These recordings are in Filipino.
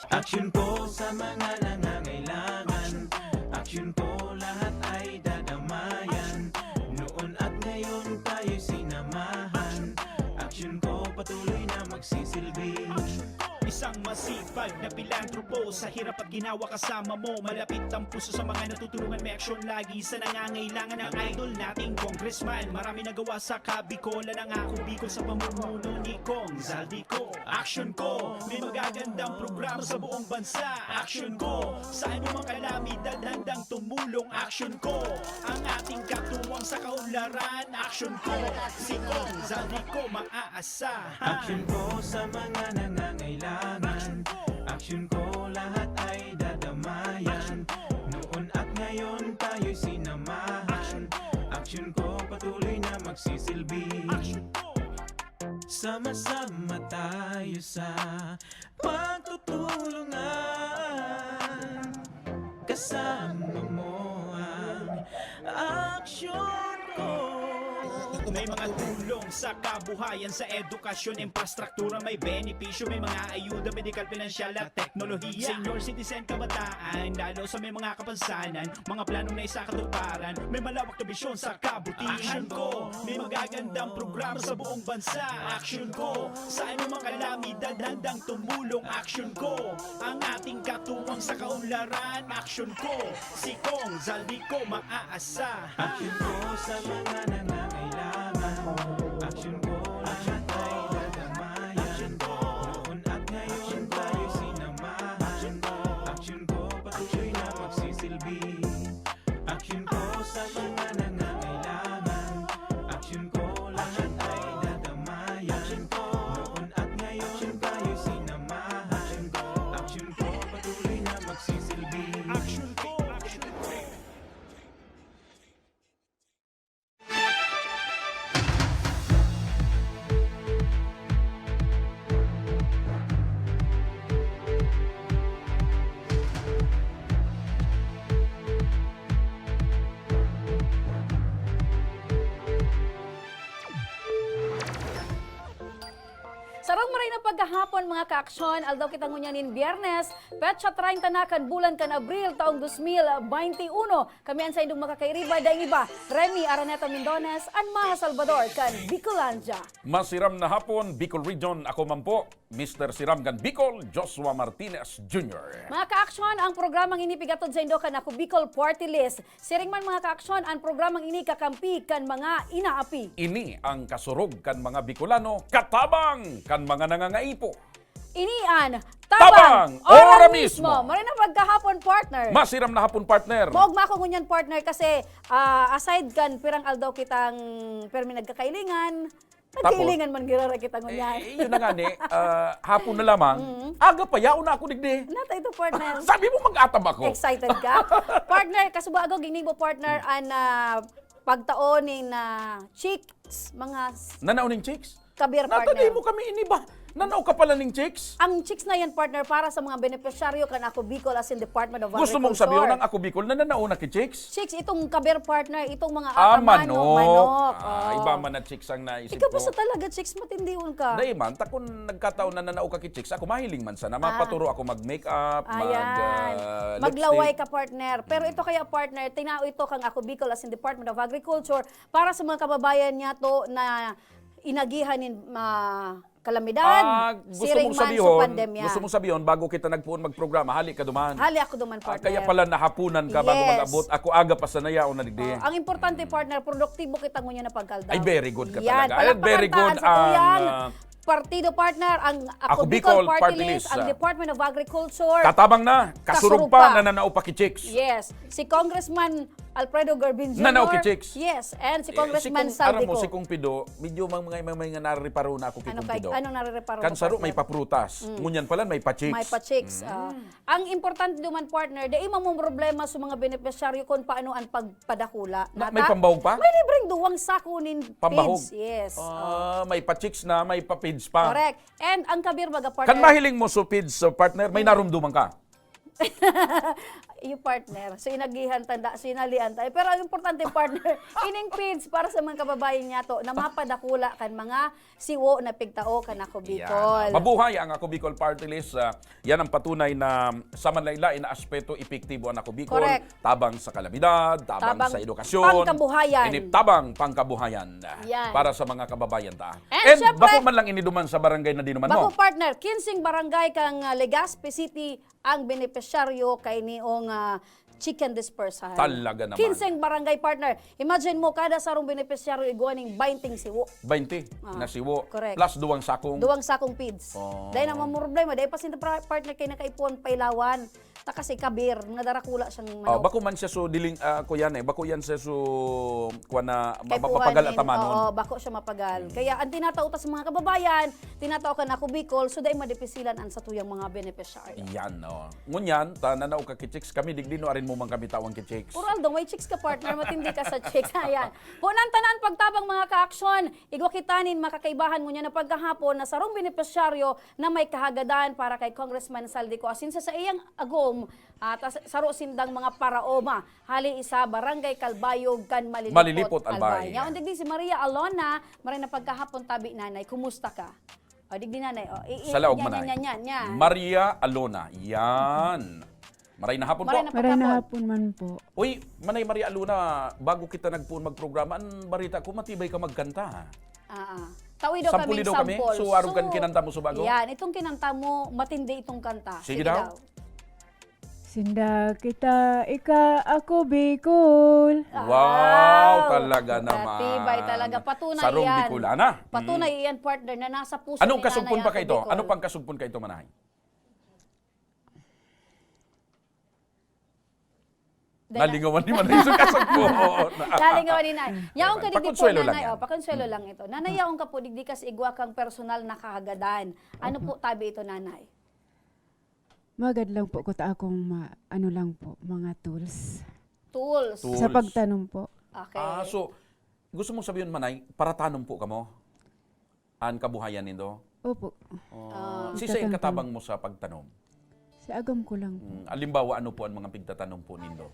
Aksyon ko sa mga nangangailangan, aksyon ko lahat ay dadamayan. Noon at ngayon tayo'y sinamahan, aksyon ko patuloy na magsisilbi. Isang masipag na pilantropo, sa hirap at ginawa kasama mo. Malapit ang puso sa mga natutulungan, may aksyon lagi sa nangangailangan ng idol nating congressman. Marami nagawa sa Kabikolan ang ako Bicol sa pamumuno ni Kong Zaldico. Aksyon ko, may magagandang programa sa buong bansa. Aksyon ko, sa anumang kalamidad handang tumulong. Aksyon ko, ang ating katuwang sa kaunlaran. Aksyon ko, si Kong Zaldico maaasahan. Aksyon ko sa mga nangangailangan, aksyon ko lahat ay dadamayan. Noon at ngayon tayo'y sinamahan, aksyon ko patuloy na magsisilbi. Sama-sama tayo sa pagtutulungan, kasama mo ang aksyon ko. May mga tulong sa kabuhayan, sa edukasyon, infrastruktura, may benepisyo, may mga ayuda, medikal, pinansyal at teknolohiya. Senior citizen, kabataan, lalo sa may mga kapansanan, mga planong na isa katuparan, may malawak na bisyon sa kabutihan ko. May magagandang programa sa buong bansa. Aksyon ko, sa anumang kalamidad handang tumulong. Aksyon ko, ang ating katuwang sa kaunlaran. Aksyon ko, si Kong Zaldico maaasahan. Aksyon ko sa mga nangangailangan, aksyon ko lahat ay dadamayan. Noon at ngayon tayo'y sinamahan, aksyon ko patuloy na magsisilbi. Aksyon ko sa mga nangangailangan, aksyon ko lahat ay dadamayan. Noon at ngayon tayo'y sinamahan, aksyon ko patuloy na magsisilbi. Aksyon ko, aksyon ko. Sarang maray na pagkahapon mga kaaksyon, aldaw kita ngunyanin Biyernes, petsa 30 na kan bulan kan Abril taong 2021. Kami ang sa indong makakairiba daing iba, Remy Araneta Mendones, and Maha Salvador kan Bicolandia. Masiram na hapon, Bicol Region, ako man po, Mr. Siramgan Bicol, Joshua Martinez Jr. Mga kaaksyon, ang programang ini pigatod sa indo kan ako Bicol Party List. Siring man mga kaaksyon, ang programang ini kakampi kan mga inaapi. Ini ang kasurog kan mga Bicolano, katabang kan mga nangangaipo. Inian, Tabang, tabang, ora ora mismo. mismo. Maray na pagkahapon partner. Masiram na hapon, partner. Maugma ko ngunyan partner kasi aside kan pirang aldaw kitang permi nagkakailingan, nagkailingan man girara kita ngunyan. Yun na nga ni, hapon na lamang, aga pa, yaon na ako digdi. Nata ito partner. Sabi mo mag-atab ako. Excited ka? Partner, kasuba agaw gini mo partner an pagtaonin na chicks, mga Nanauning chicks? kabir Natagay partner. mo kami ini ba? Nanaw ka pala ng chicks? Ang chicks na yan partner para sa mga beneficiaryo kan ako Bicol as in Department of Gusto mong Agriculture. sabihin ng ako Bicol na nanao na ki chicks? Chicks, itong kabir partner, itong mga Manok. manok. Iba man na chicks ang naisip Ikaw ko. ba sa talaga chicks, matindiwan ka? Dahil man, takon nagkataon na nanao ka ki chicks, ako mahiling man sana. Mapaturo ako mag-makeup, Ayan. Maglaway ka partner. Pero ito kaya partner, tinao ito kang ako Bicol as in Department of Agriculture para sa mga kababayan niya to na inagihan in kalamidad, siring man sa pandemya. Gusto mong sabihin, bago kita nagpuon magprograma, hali ka duman. Hali ako duman partner. Kaya pala nahapunan ka bago Yes. mag-abot. Ako aga pa sa nayaon na digdi. Ang importante partner, produktibo kita ngunya na pagkaldaw. Ay, very good ka Yan, talaga. Ay, very good palakpakan sa tuyang ang partido partner, ang Ako Bicol Bicol Party Party List, List, ang Department of Agriculture. katabang na, kasurog Kasurog pa pa. na nanao pa ki chicks. Yes, si Congressman Alfredo Garbin Jr. Nanao ki chicks. Yes, and si Congressman Aram Saldico. mo, si Kong Pido, medyo mga narireparo na ako kay Ano Kong kay Pido. anong narireparo Kan mo, saro partner? may paprutas. Ngunyan pala may pa-chicks. May pa-chicks. Ang importante duman partner, di mo problema sa mga beneficiaryo kung paano ang pagpadakula. May pambahog pa? May libreng duwang sako nin Pambahog? feeds. Yes. May pa-chicks na, may pa-pids pa. Correct. And ang kabir baga partner. Kan mahiling mo so pids, partner, may narumduman ka. Yung partner. So, inagihan tanda, sinalian tayo. Pero ang importante, partner, ining page para sa mga kababayan niya to, na mapadakula kan mga siwo na pigtao kan ako Bicol. Mabuhay ang Ako Bicol Party List. Yan ang patunay na sa manlaylain na aspeto epektibo ang Ako Bicol. Correct. Tabang sa kalamidad, tabang sa edukasyon. Pangkabuhayan. Tabang pangkabuhayan. Yan. Para sa mga kababayan ta. And syempre, bako man lang iniduman sa barangay na dinuman mo. Bako partner, 15 barangay kang Legazpi City ang benepisyaryo kay niong chicken dispersal. Talaga naman. 15 barangay partner. Imagine mo, kada sarong benepisyaryo iguaning 20 siwo. 20 na siwo. Correct. Plus duwang sakong. Duwang sakong feeds. Oh. Dahil naman mo problema, dahil pa sinta partner kay nakaipon pailawan. Ta kasi kabir, nga darakula siyang manok. Bako man siya so diling ko yan bako yan siya so kuha na Kay mapapagal at Puhanin, tamanon. oo, bako siya mapagal. Kaya ang tinatao ta sa mga kababayan, tinatao ka na ako Bicol, so dahil madepisilan ang sa tuyang mga beneficiary. Yan ngunyan ta nanao ka kichicks kami digdino arin mo man kami tawang kichicks. Uraldo, may chicks ka partner, matindi ka sa chicks. Ayan. Punan tanan pagtabang mga ka-aksyon, igwa kitanin makakaibahan mo niya na pagkahapon na sarong benepisyaryo na may kahagadan para kay Congressman Saldico. Asin sa iyang agom, at saro sindang mga paraoma. Hali isa, Barangay Calbayog kan Malilipot, Albay. Ngayon, digdi si Maria Alona, maray na pagkahapon tabi nanay, kumusta ka? O, digdi nanay. O, Sa laog manay. yan. Maria Alona. Yan. Maray na hapon Maray po. na Maray na pagkahapon. hapon man po. Uy, Manay Maria Alona, bago kita nagpuon magprograma, ang barita ko matibay ka magkanta. Tawi daw Sampuli kami daw kami? sample. So, araw kan kinanta mo sa bago? Yan, itong kinanta mo, matindi itong kanta. Sige daw. Sinda kita, ika, ako Bicol. Wow, talaga naman. Matibay talaga. Patunay Sarong yan. Bicolana. Patunay yan, partner, na nasa puso Anong ni kasugpon Nanay pa Ako kayo? Bicol. Ano pang kasugpon kayo, Manay? Dahil- Nalingawan ni Manay sa kasugpon. Nalingawan ni Nanay. Yaong ka digdi po, Pakonsuelo lang Nanay. yan. Pakonsuelo lang ito. Nanay, yaong ka po, digdi kas igwa kang personal na kahagadan. Ano po tabi ito, Nanay? Magad lang po ko ta akong ano lang po, mga tools. Tools. Tools. Sa pagtanong po. Okay. So, gusto mong sabihin, Manay, para tanom po ka mo? An kabuhayan nito? Opo. Sisa yung Itatanong. katabang mo sa pagtanom? Sa agam ko lang po. Alimbawa, ano po ang mga pigtatanong po nindo?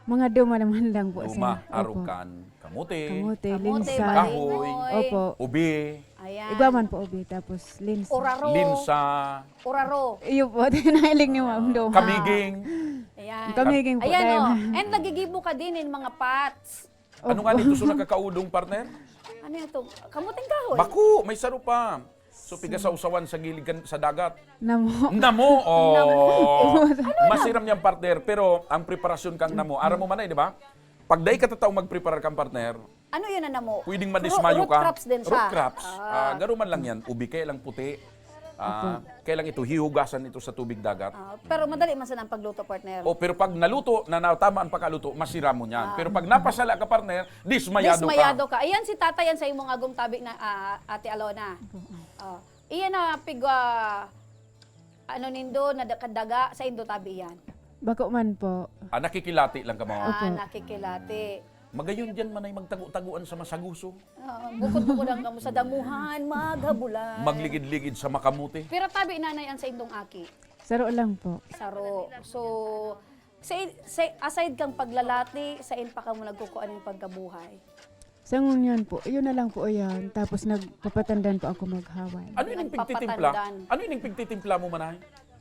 Mga duma naman lang po. Luma, Opo. arukan, kamote, Kamote, Kamote, linsa. kahoy, Opo. ubi, Ayan. Iba man po obi, tapos linsa. Oraro. linsa, Oraro. Iyo po, tinahiling ni Ma'am Doma. kamiging. Ayan. Kamiging po. Ayan dahil- o. And nagigibo ka din in mga pots. Ano nga dito so nakakaudong partner? Ano yun ito? Kamuting kahoy. Baku, may saro pa. So piga sa usawan sa gilid sa dagat. Namo. Namo, oh. Masiram niyang partner, pero ang preparasyon kang namo, ara mo manay, di ba? Pag day ka tataw magpreparar kang partner, Ano yun na mo? pwedeng madismayo Root ka. crops din siya. Root crops. Garo man lang yan, ubi kaya lang puti. Kailang ito, hihugasan ito sa tubig dagat. Pero madali man sa ang pagluto, partner. Pero pag naluto, na tama ang pagkaluto, masira mo niyan. Pero pag napasala ka partner, dismayado Dismayado ka. ka. Ayan si tatay yan sa imong agong tabi na Ate Alona. Iyan na pigwa ano nindo na kadaga sa indo tabi yan. Bako man po. Nakikilati lang ka mo. Nakikilati. Magayon dyan man ay magtagu-taguan sa masaguso. Bukod-bukod ang kamo sa damuhan, maghabulan. Magligid-ligid sa makamuti. Pero tabi nanay ang sa indong aki. Saro lang po. Saro. So, aside kang paglalati, sa pa ka mo nagkukuan ng pagkabuhay. Sa ngunyan po, yun na lang po yan. Tapos nagpapatandan po ako maghaway. Ano yung pigtitimpla? Nagpapatandan. Ano yung pigtitimpla mo manay?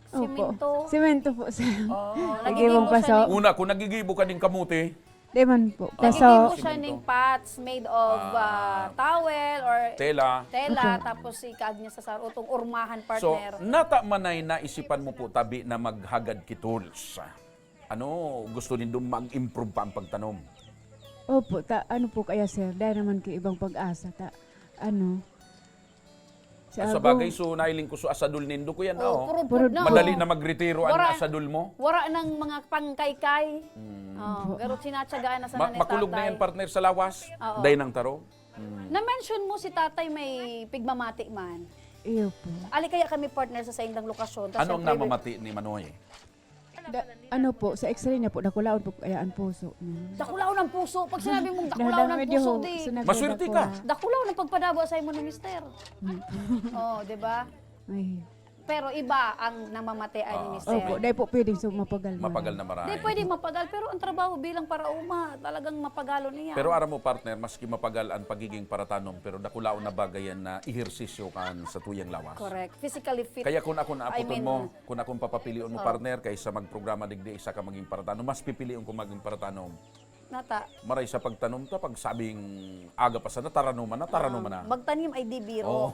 Simento. Simento po. Nagigibo Nagibong paso. siya Una, kung nagigibo ka ng kamuti, Di man po. Nagigibo Paso. siya ng pots made of towel or tela. tela, tapos ikag niya sa sarutong urmahan, So, partner. nata manay naisipan mo po tabi na maghagad kitools. Ano, gusto nindo mag-improve pa ang pagtanom? Opo, ano po kaya sir? Dahil naman kay ibang pag-asa. Sa agong- bagay, so nailing ko so asadul nindo ko yan. Puro Puro- na. Madali na magretiro ang Wara- asadul mo. Wara ng mga pangkaykay. Pero sinatsagaan na sa nanay Makulog na tatay. yan partner sa lawas. Oo. Day ng taro. Na-mention mo si tatay may pigmamati man. Iyo po. Ali kaya kami partner sa indang lokasyon. Tas Ano ang syempre, namamati ni Manoy? Ano po, sa x-ray niya po, nakulaon po kaya ang puso. Dakulaw ng puso. Pag sinabi mong dakulaw ng puso, di. Maswerte ka. Dakulaw ng pagpadabo sa imo ni mister. Oh, di ba? Ay, pero iba ang namamatayan ni Mister. Opo, dahil po pwedeng sumapagal. Mapagal na marami. Hindi pwede mapagal, pero ang trabaho bilang parauma, talagang mapagalo niya. Pero aram mo partner, maski mapagal ang pagiging paratanom, pero dakulaon na bagayan na ehersisyo kan sa tuyang lawas. Correct. Physically fit. Kaya kung ako naaputon I mean, mo, kung akong papapilion mo partner, kaysa magprograma digdi isa ka maging paratanom, mas pipilion ko maging paratanom. Nata. Maray sa pagtanom ta, pag sabing aga pa sa nataranuman na. Magtanim ay di biro. Oh.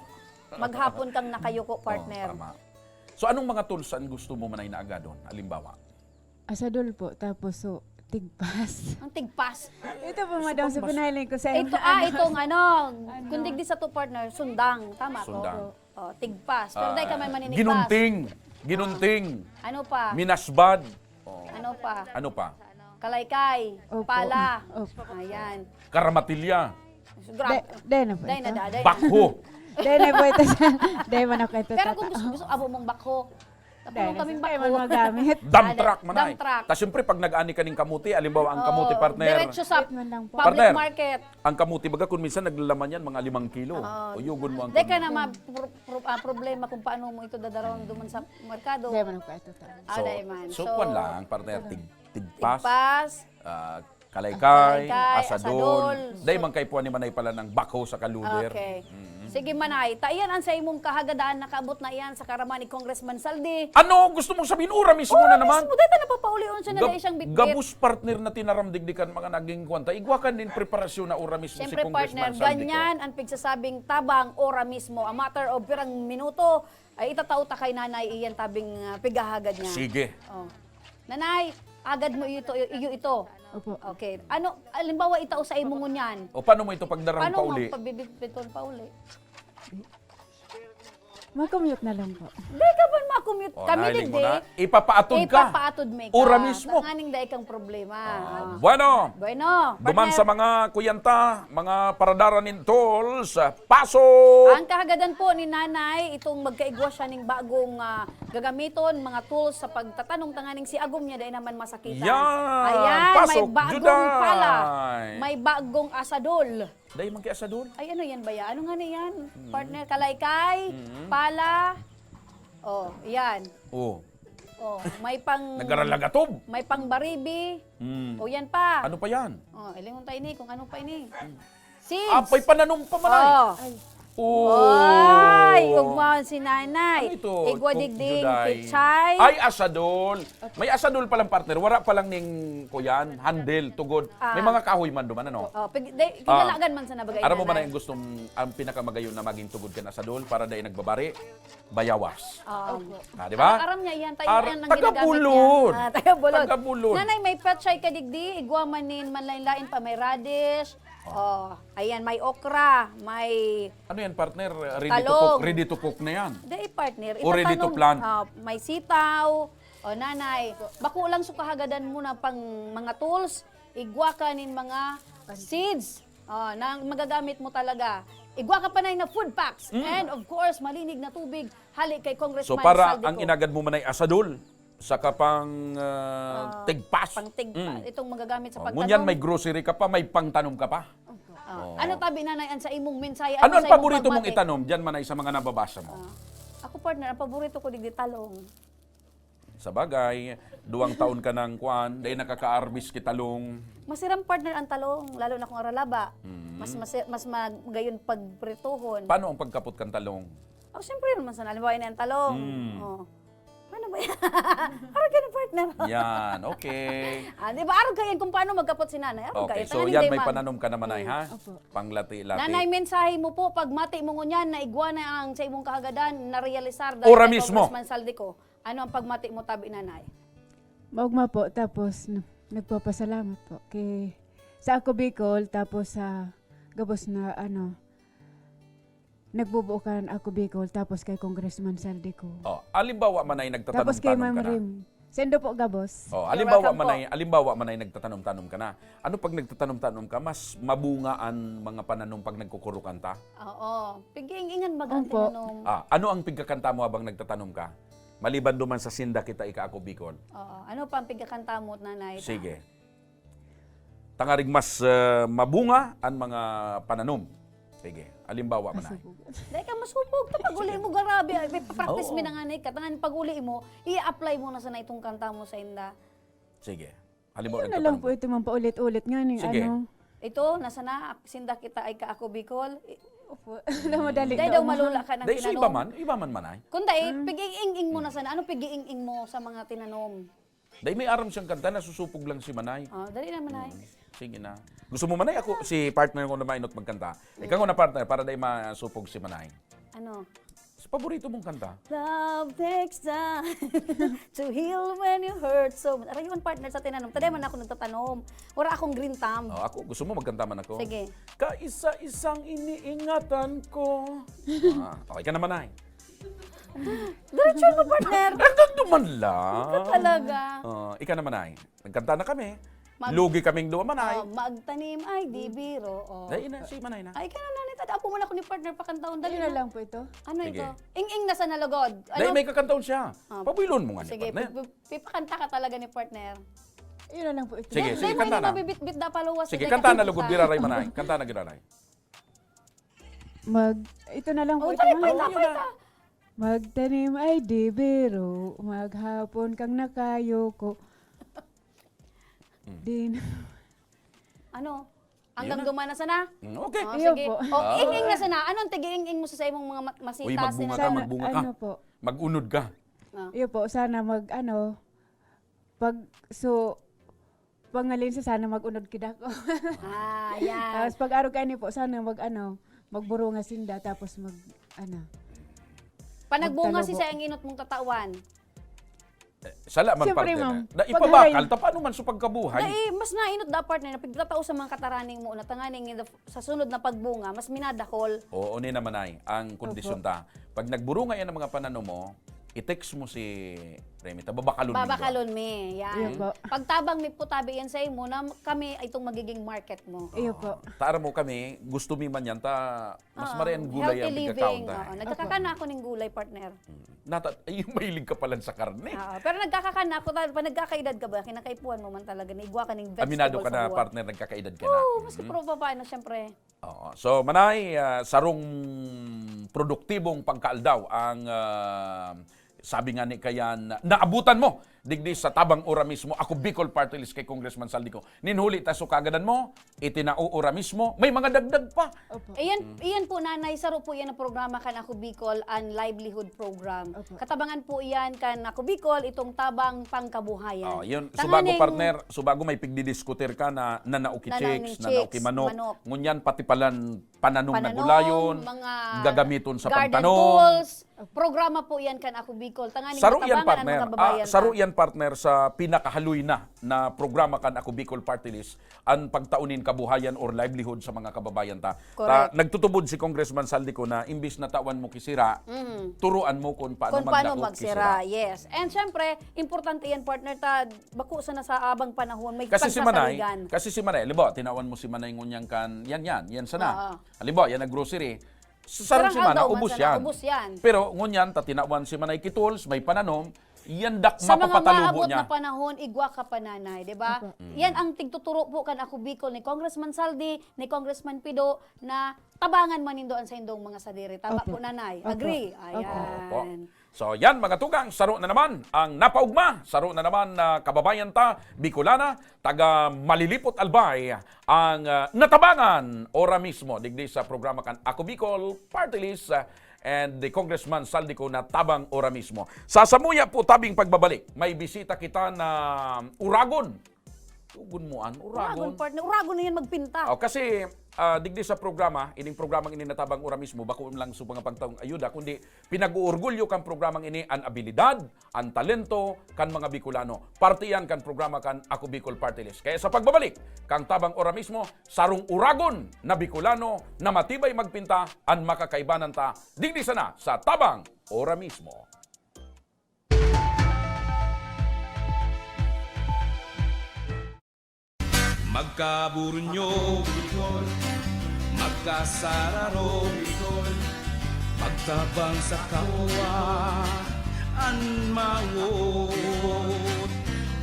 Maghapon kang nakayuko, Oh, partner. tama. So anong mga tools ang gusto mo manay na agad doon? Halimbawa. Asadol po, tapos so, tigpas. Ang tigpas. Ito po, madam, sa pinahiling ko sa Itong kundig di sa to partner, sundang. Tama ko? Sundang. Oh, tigpas. Pero dahil ka may maninigpas. Ginunting, Ano pa? minasbad. Oh. Ano pa? Ano pa? Kalaykay. Opo. Pala. Opo. Ayan. Karamatilya, Grabe. Dahil na po Day na ito. da, day na. bakho. Dahil na po ito sa... Dahil man ako ito Pero kung gusto abo mong bakho. Tapos kaming Dahil bakho. man magamit. Dump truck manay. Dump truck. Tapos siyempre pag nag-ani ka ng kamuti, alimbawa ang kamuti Oo, partner, Diretso sa man lang po. public Partner. market. ang kamuti baga kung minsan naglalaman yan mga 5 kilo. O yugon mo ang Hindi ka na problema kung paano mo ito dadarawang duman sa merkado. Dahil man ako ito. Dahil man. So, kwan lang, partner, tigpas, Tigpas. kalaykay, Kalaykay, asadol. asadol. Dahil man kay puan ni manay pala ng bako sa kaluder. Okay. Sige manay, taiyan ang sa imong kahagadaan nakaabot na iyan sa karaman ni Congressman Saldi. Ano gusto mong sabihin? Ura mismo na naman. Mismo, dahil na napapaulion siya na dahil siyang bitbit. Gabus partner na tinaramdigdikan mga naging kwanta. Igwakan din preparasyon na ura mismo Siyempre si partner, Congressman Saldi ko. ganyan ang pigsasabing tabang ora mismo. A matter of pirang minuto, ay itatauta kay nanay iyan tabing pigahagad niya. Sige. Oh. Nanay, agad mo iyo ito. Opo. Okay. Ano, alimbawa itao sa imong ngunyan. O paano mo ito pagdarang Paano pa mo uli? pabibiton pa uli? Mag-commute na lang po. Di ka ba makumute? O, Kami nahiling mo digdi. na. Ipapaatod ka. Ipapaatod me ka. Ura mismo. Tanganing dahi kang problema. Bueno, Bueno, duman partner, sa mga kuyanta, mga paradaran in tolls, pasok! ang kahagadan po ni nanay, itong magkaigwa siya ng bagong gagamiton, mga tools sa pagtatanong tanganing si Agom niya dahil naman masakitan. Yan! Ayan, Pasok, may bagong Juday! pala. May bagong asadol. Dahil man kay asadol. Ay, ano yan ba yan? Ano nga na yan? Partner, kalaykay, pala. Oh, yan. Oh, Oh, may pang... nagaralagatob. May pang baribi. Hmm. O yan pa. Ano pa yan? Oh, ilingon tayo ni kung ano pa ini. Seeds. Apay pananom pa manay. Oh. Oh. Ay, ugmaon si nanay. Ano ito? Igwa digding, Juday. pichay. Ay, asadol. May asadol palang partner. Wala palang ning kuyan, handle, tugod. May mga kahoy man duman, ano? Oh, kinalagan man sa nabagay. Aram mo man nanay. ang gustong, ang pinakamagayon na maging tugod ka na asadol para dahil nagbabari, bayawas. Di ba? Aram niya yan, tayo Ar- yan ang ginagamit taga-bulod. niya. Taga-bulod. Taga-bulod. Nanay, may pechay ka digdi, igwa manin, manlain-lain pa, may radish. Oh, ayan, may okra, may... Ano yan, partner? Ready to Talong. cook. Ready to cook na yan. Dahil partner, O ready to itatanong, plant. may sitaw, o nanay, bako lang sukahagadan mo na pang mga tools, igwa ka nin mga seeds na magagamit mo talaga. Igwa ka pa na food packs. And of course, malinig na tubig. Hali kay Congressman So para Saldico. ang inagad mo manay asadol, saka pang tigpas. Pangtigpa. Itong magagamit sa Oh, pagtanong. ngunyan may grocery ka pa, may pangtanom ka pa. Ano tabi nanayan sa imong mensahe? Ano ang sa imong paborito mong pagmati? itanom? Diyan manay sa mga nababasa mo. Ako partner, ang paborito ko digdi talong. Sa bagay, 2 taon ka ng kwan, dahil nakaka-arbis kitalong. Masiram partner ang talong, lalo na kung aralaba. Mas magayon pagprituhon. Paano ang pagkapot kang talong? Oh, siyempre naman sa nalimbawa na ang talong. Oh. Ano ba yan? Araw ka na partner. Yan, okay. Di ba araw kayan kung paano magkapot si nanay? Araw Okay, kayo. so yan may pananom ka naman ay, ha? Opo. Panglati-lati. Nanay, mensahe mo po, pag mati mo ngunyan, na igwa na ang sa imong kahagadan, na-realisar Ora kay mismo. Congressman Saldico. Ano ang pagmati mo tabi nanay? Maugma po, tapos nagpapasalamat po kay sa ako Bicol, tapos sa gabos na nagbubuo ako Bicol, tapos kay Congressman Saldico. Oh, alimbawa man ay Tapos kay nagtatanom-tanom Ma'am ka na. Rim. Sendo po gabos. Oh, You're alimbawa welcome man ay nagtatanom-tanom ka na. Ano pag nagtatanom-tanom ka, mas mabunga ang mga pananong pag nagkukurukan ta? Oo. Piging-ingan bagang Opo. tinanong. Ano ang pigkakanta mo habang nagtatanom ka? Maliban duman sa sinda kita ika ako Bicol. Oo. Ano pa ang pigkakanta mo nanay? Sige. Tangarig mas mabunga ang mga pananom. Sige, halimbawa manay. Dahil ka masubog, ta pag-uli mo garabi, may practice mi na nga na tangan pag-uli mo, i-apply mo na sana itong kanta mo sa inda. Sige. Halimbawa Yun na lang po ito man paulit-ulit nga ni Sige. ano. Ito, nasa na, sinda kita ay ka ako Bicol. Opo, na madali Dahil daw malula ka ng Dahil sa tinanom. iba man manay. Kung dahil, pig-ing-ing mo na sana. Ano pig-ing-ing mo sa mga tinanom? Dahil may aram siyang kanta na susupog lang si manay. Oh, dali naman ay. Sige na. Gusto mo manay ako, si partner ko na mainot magkanta. Ikaw na partner, para dahil masupog si manay. Ano? Sa paborito mong kanta. Love takes time to heal when you hurt so much. Aray yun, partner sa tinanom. Taday man ako nagtatanom. Wala akong green thumb. Oh, ako, gusto mo magkanta man ako? Sige. Kaisa-isang iniingatan ko. Okay ka naman ay. Diretso mo, partner. Hanggang duman lang. Talaga. Ika naman ay. Nagkanta na kami. Mag- Lugi kaming duwa manay. Oh, magtanim ay di biro. Oh. Dahil na, si manay na. Ay, ka na nanita. Apo mo na ako ni partner pakantaon. Dali Yun na na. lang po ito. Ano Sige. ito? Ing-ing na sa nalagod. Dahil may kakantaon siya. Ah. Pabuilon mo nga ni Sige, partner. pipakanta ka talaga ni partner. Yun na lang po ito. Sige, Dahil kanta mo na. mabibit-bit na paluwas. Sige, Dahil kanta ka na lugod giraray manay. Kanta na giraray. Ito na lang Oh, po ito. dali, ma'am. paita. Magtanim ay di biro, maghapon kang nakayoko. Din. Ano? Hanggang dumana sana? Okay. Oh, Iyo sige. po. Oh, ing-ing na sana. Anong tigi-ing-ing mo sa imong mga Uy, masitas? magbunga na- ka, magbunga ka. Ano po, Magunod ka. iyo po, sana pangalin sa sana magunod kida ko. Ah, yan. Tapos pag araw kayo po, sana magburo nga sinda, tapos Panagbunga si magtalago. sa inot mong tatawan. Sala man Siyempre, partner. ma'am. Na Pag ipabakal, haray- paano man sa pagkabuhay? Dai, mas nainot da partner na pagtatao sa mga kataraning mo na tanganing sa sunod na pagbunga, mas minadakol. Oo, ni naman ay ang kondisyon ta. Pag nagburo nga yan ang mga panano mo, i-text mo si Remy, babakalon mo. Babakalon me, Iyo yan. po. Pagtabang may putabi yan sa imo na kami itong magiging market mo. Iyo po. Taara mo kami, gusto mi man yan, mas Oo, marian gulay healthy ang living. bigakaon ta. Oo, nagkakakana ako ng gulay, partner. Ay, yung mahilig ka pala sa karne. Oo, pero nagkakakana ako, pa nagkakaedad ka ba, kinakaipuan mo man talaga, naigwa ka ng vegetable Aminado ka sa na, buwan. partner, nagkakaedad ka na. Oo, mas pro pa paano, syempre. Oo. So, manay, sarong produktibong pangkaaldaw ang sabi nga ni kayan, naabutan mo digdi sa tabang ora mismo. Ako Bicol Party List kay Congressman Saldico. Ninhuli ta so kagadan mo, itinao ora mismo. May mga dagdag pa. Opo. Iyan po nanay, saro po yan ang programa kan Ako Bicol and Livelihood Program. Opo. Katabangan po iyan kan Ako Bicol, itong tabang pangkabuhayan. Oh, yun. Tanganing- Subago partner, subago may pigdidiskutir ka na nanauki Nanauki chicks, nanauki chicks, manok. manok. Ngunyan pati palan pananong na Pananom, gulayon, mga gagamiton sa garden pagtanom. tools. Programa po yan kan Ako Bicol. Tanganing Saro yan katabangan ang partner. mga babayan. Saro yan partner sa pinakahaloy na programa kan Ako Bicol Party List ang pagtaunin kabuhayan or livelihood sa mga kababayan ta. Correct. Nagtutubod si Congressman Saldico na imbis na tawan mo kisira, turuan mo kung paano Kung paano magdaot magsira, yes. And syempre, importante yan partner ta, bako sa nasa abang panahon, may Kasi si Manay, pagsasaligan. halimbawa, tinawan mo si Manay ngunyang kan, yan sana. Oo. Halimbawa, yan nag-grocery. Sarang si Manay, aldaw man ubos sana, yan. ubos yan. Pero ngunyan, tinawan si Manay kitools, may pananom, yan dak Sa mga mapapatalubo maabot niya. na panahon, igwa ka pananay, di ba? Yan ang tigtuturo po kan Ako Bicol ni Congressman Saldi, ni Congressman Pido, na tabangan man nindoan sa indong mga sadiri. Tama Opo. po nanay. Opo. Agree? Opo. Opo. Ayan. So yan mga tugang, saro na naman ang napaugma, saro na naman na kababayan ta, Bicolana, taga Malilipot Albay, ang natabangan ora mismo digdi sa programa kan Ako Bicol Party List and the Congressman Saldico na tabang ora mismo. Sa Samuya po tabing pagbabalik, may bisita kita na Uragon. Ugon mo an, Uragon, Uragon. partner. Uragon na yan magpinta. Oh, kasi digdi sa programa, ining programang ini natabang ora mismo, bako lang sa mga pagtaong ayuda, kundi pinag-uurgulyo kan programang ini ang abilidad, ang talento kan mga Bicolano. Parte yan kan programa kan Ako Bicol Party List. Kaya sa pagbabalik, kang tabang ora mismo, sarong Uragon na Bicolano na matibay magpinta ang makakaibanan ta digdi sana sa tabang ora mismo. Magkaburunyo, Bicol. Magkasararo, Bicol. Magtabang sa kapwa, an mawot.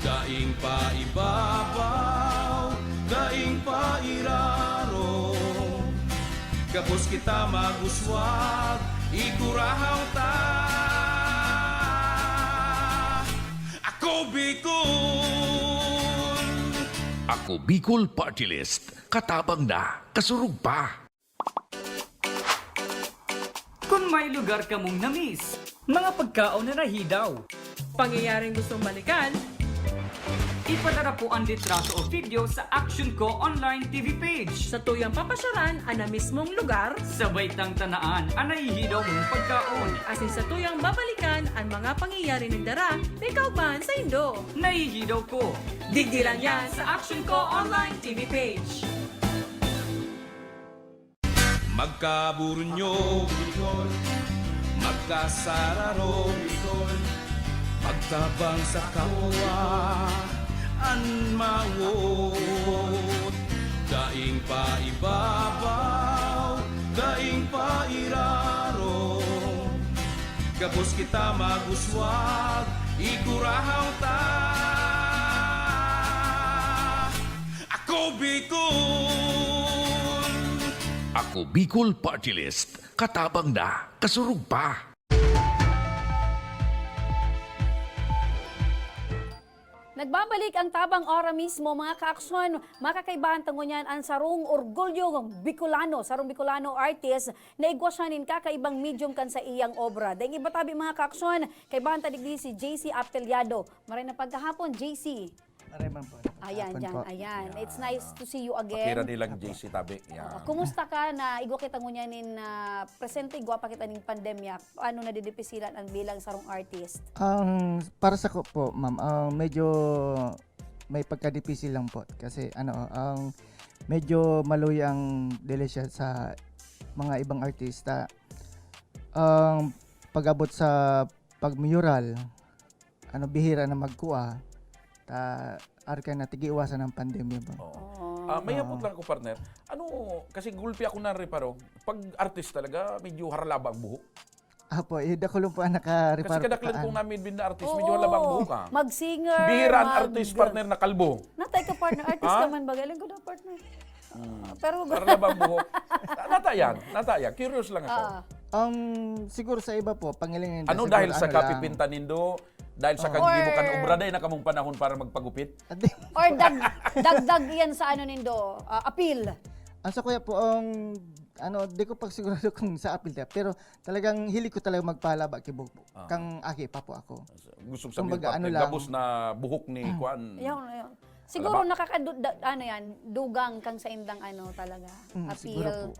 Daing pa ibabaw, daing pa iraro. Gabos kita maguswag, igurahaw ta. Ako Bicol. Ako Bicol Party List. Katabang na, kasurug pa. Kung may lugar ka mong namiss, mga pagkaon na nahidaw, Pangyayaring gustong balikan, ipadara po ang litrato o video sa Action Ko Online TV page. sa tuyang papasyaran ang na mismong lugar, Sabay tang tanaan ang nahihidaw mong pagkaon. asin sa tuyang babalikan ang mga pangyayari nagdara, ikaw man sa Indo. Nahihidaw ko. Digdiran yan sa Action Ko Online TV page. Magkaburunyo, Bicol. Magkasararo, Bicol. Pagtabang sa kapwa, anmawot. Daing pa ibabaw, daing pa iraro. Gabos kita maguswag, igurahaw ta. Ako Bicol. Ako Bicol Party List. Katabang na, kasurug pa. Nagbabalik ang tabang ora mismo mga kaaksyon, makakaibahan tangunyan ang sarong orgulyo Bicolano, sarong Bicolano artist na igwasyanin kakaibang medium kan sa iyang obra. Dahil iba tabi mga kaaksyon, kaibahan tadigdi si JC Apeliado. Maray na pagkahapon, JC. Maraming po. Ayan, Hapon yan, po. ayan. It's nice to see you Pakira again. nilang JC Tabi. Yan. Kumusta ka na igwa kita ngunyanin na presente igwa pa kita ning pandemya? Ano na didipisilan ang bilang sarong artist? Para sa ko po, ma'am, medyo may pagka-difícil lang po kasi medyo maluy ang delesya sa mga ibang artista. Pag-abot sa pag-mural, bihira na magkuha, arka na tigiiwasan ng pandemya ba? May hapot lang ako, partner. Kasi gulpi ako na reparo. Pag artist talaga, medyo haralaba ang buhok. Apo, dakulong po ang naka-reparo. Kasi kadaklan kong namin bin na artist, medyo haralaba ang buhok ka. Mag-singer, Bihira ang artist, partner na kalbo. Natay ka partner, artist ka man ba? Galing ko na partner. Pero Haralaba ang buhok. Natayan. Curious lang ako. Siguro sa iba po, pangilingin. Dahil sa kapipinta nindo, dahil sa kagibukan obra, dahil nakamong panahon para magpagupit? or dagdag yan sa nindo, appeal. Sa kuya po, di ko pagsigurado kung sa apil tayo, pero talagang hili ko talaga magpalaba kibog po. Kang aki pa po ako. Gusto ko sabihin, Kumbaga, partner, lang. gabos na buhok ni Juan. Yan. Siguro dugang kang sa indang talaga. Appeal. siguro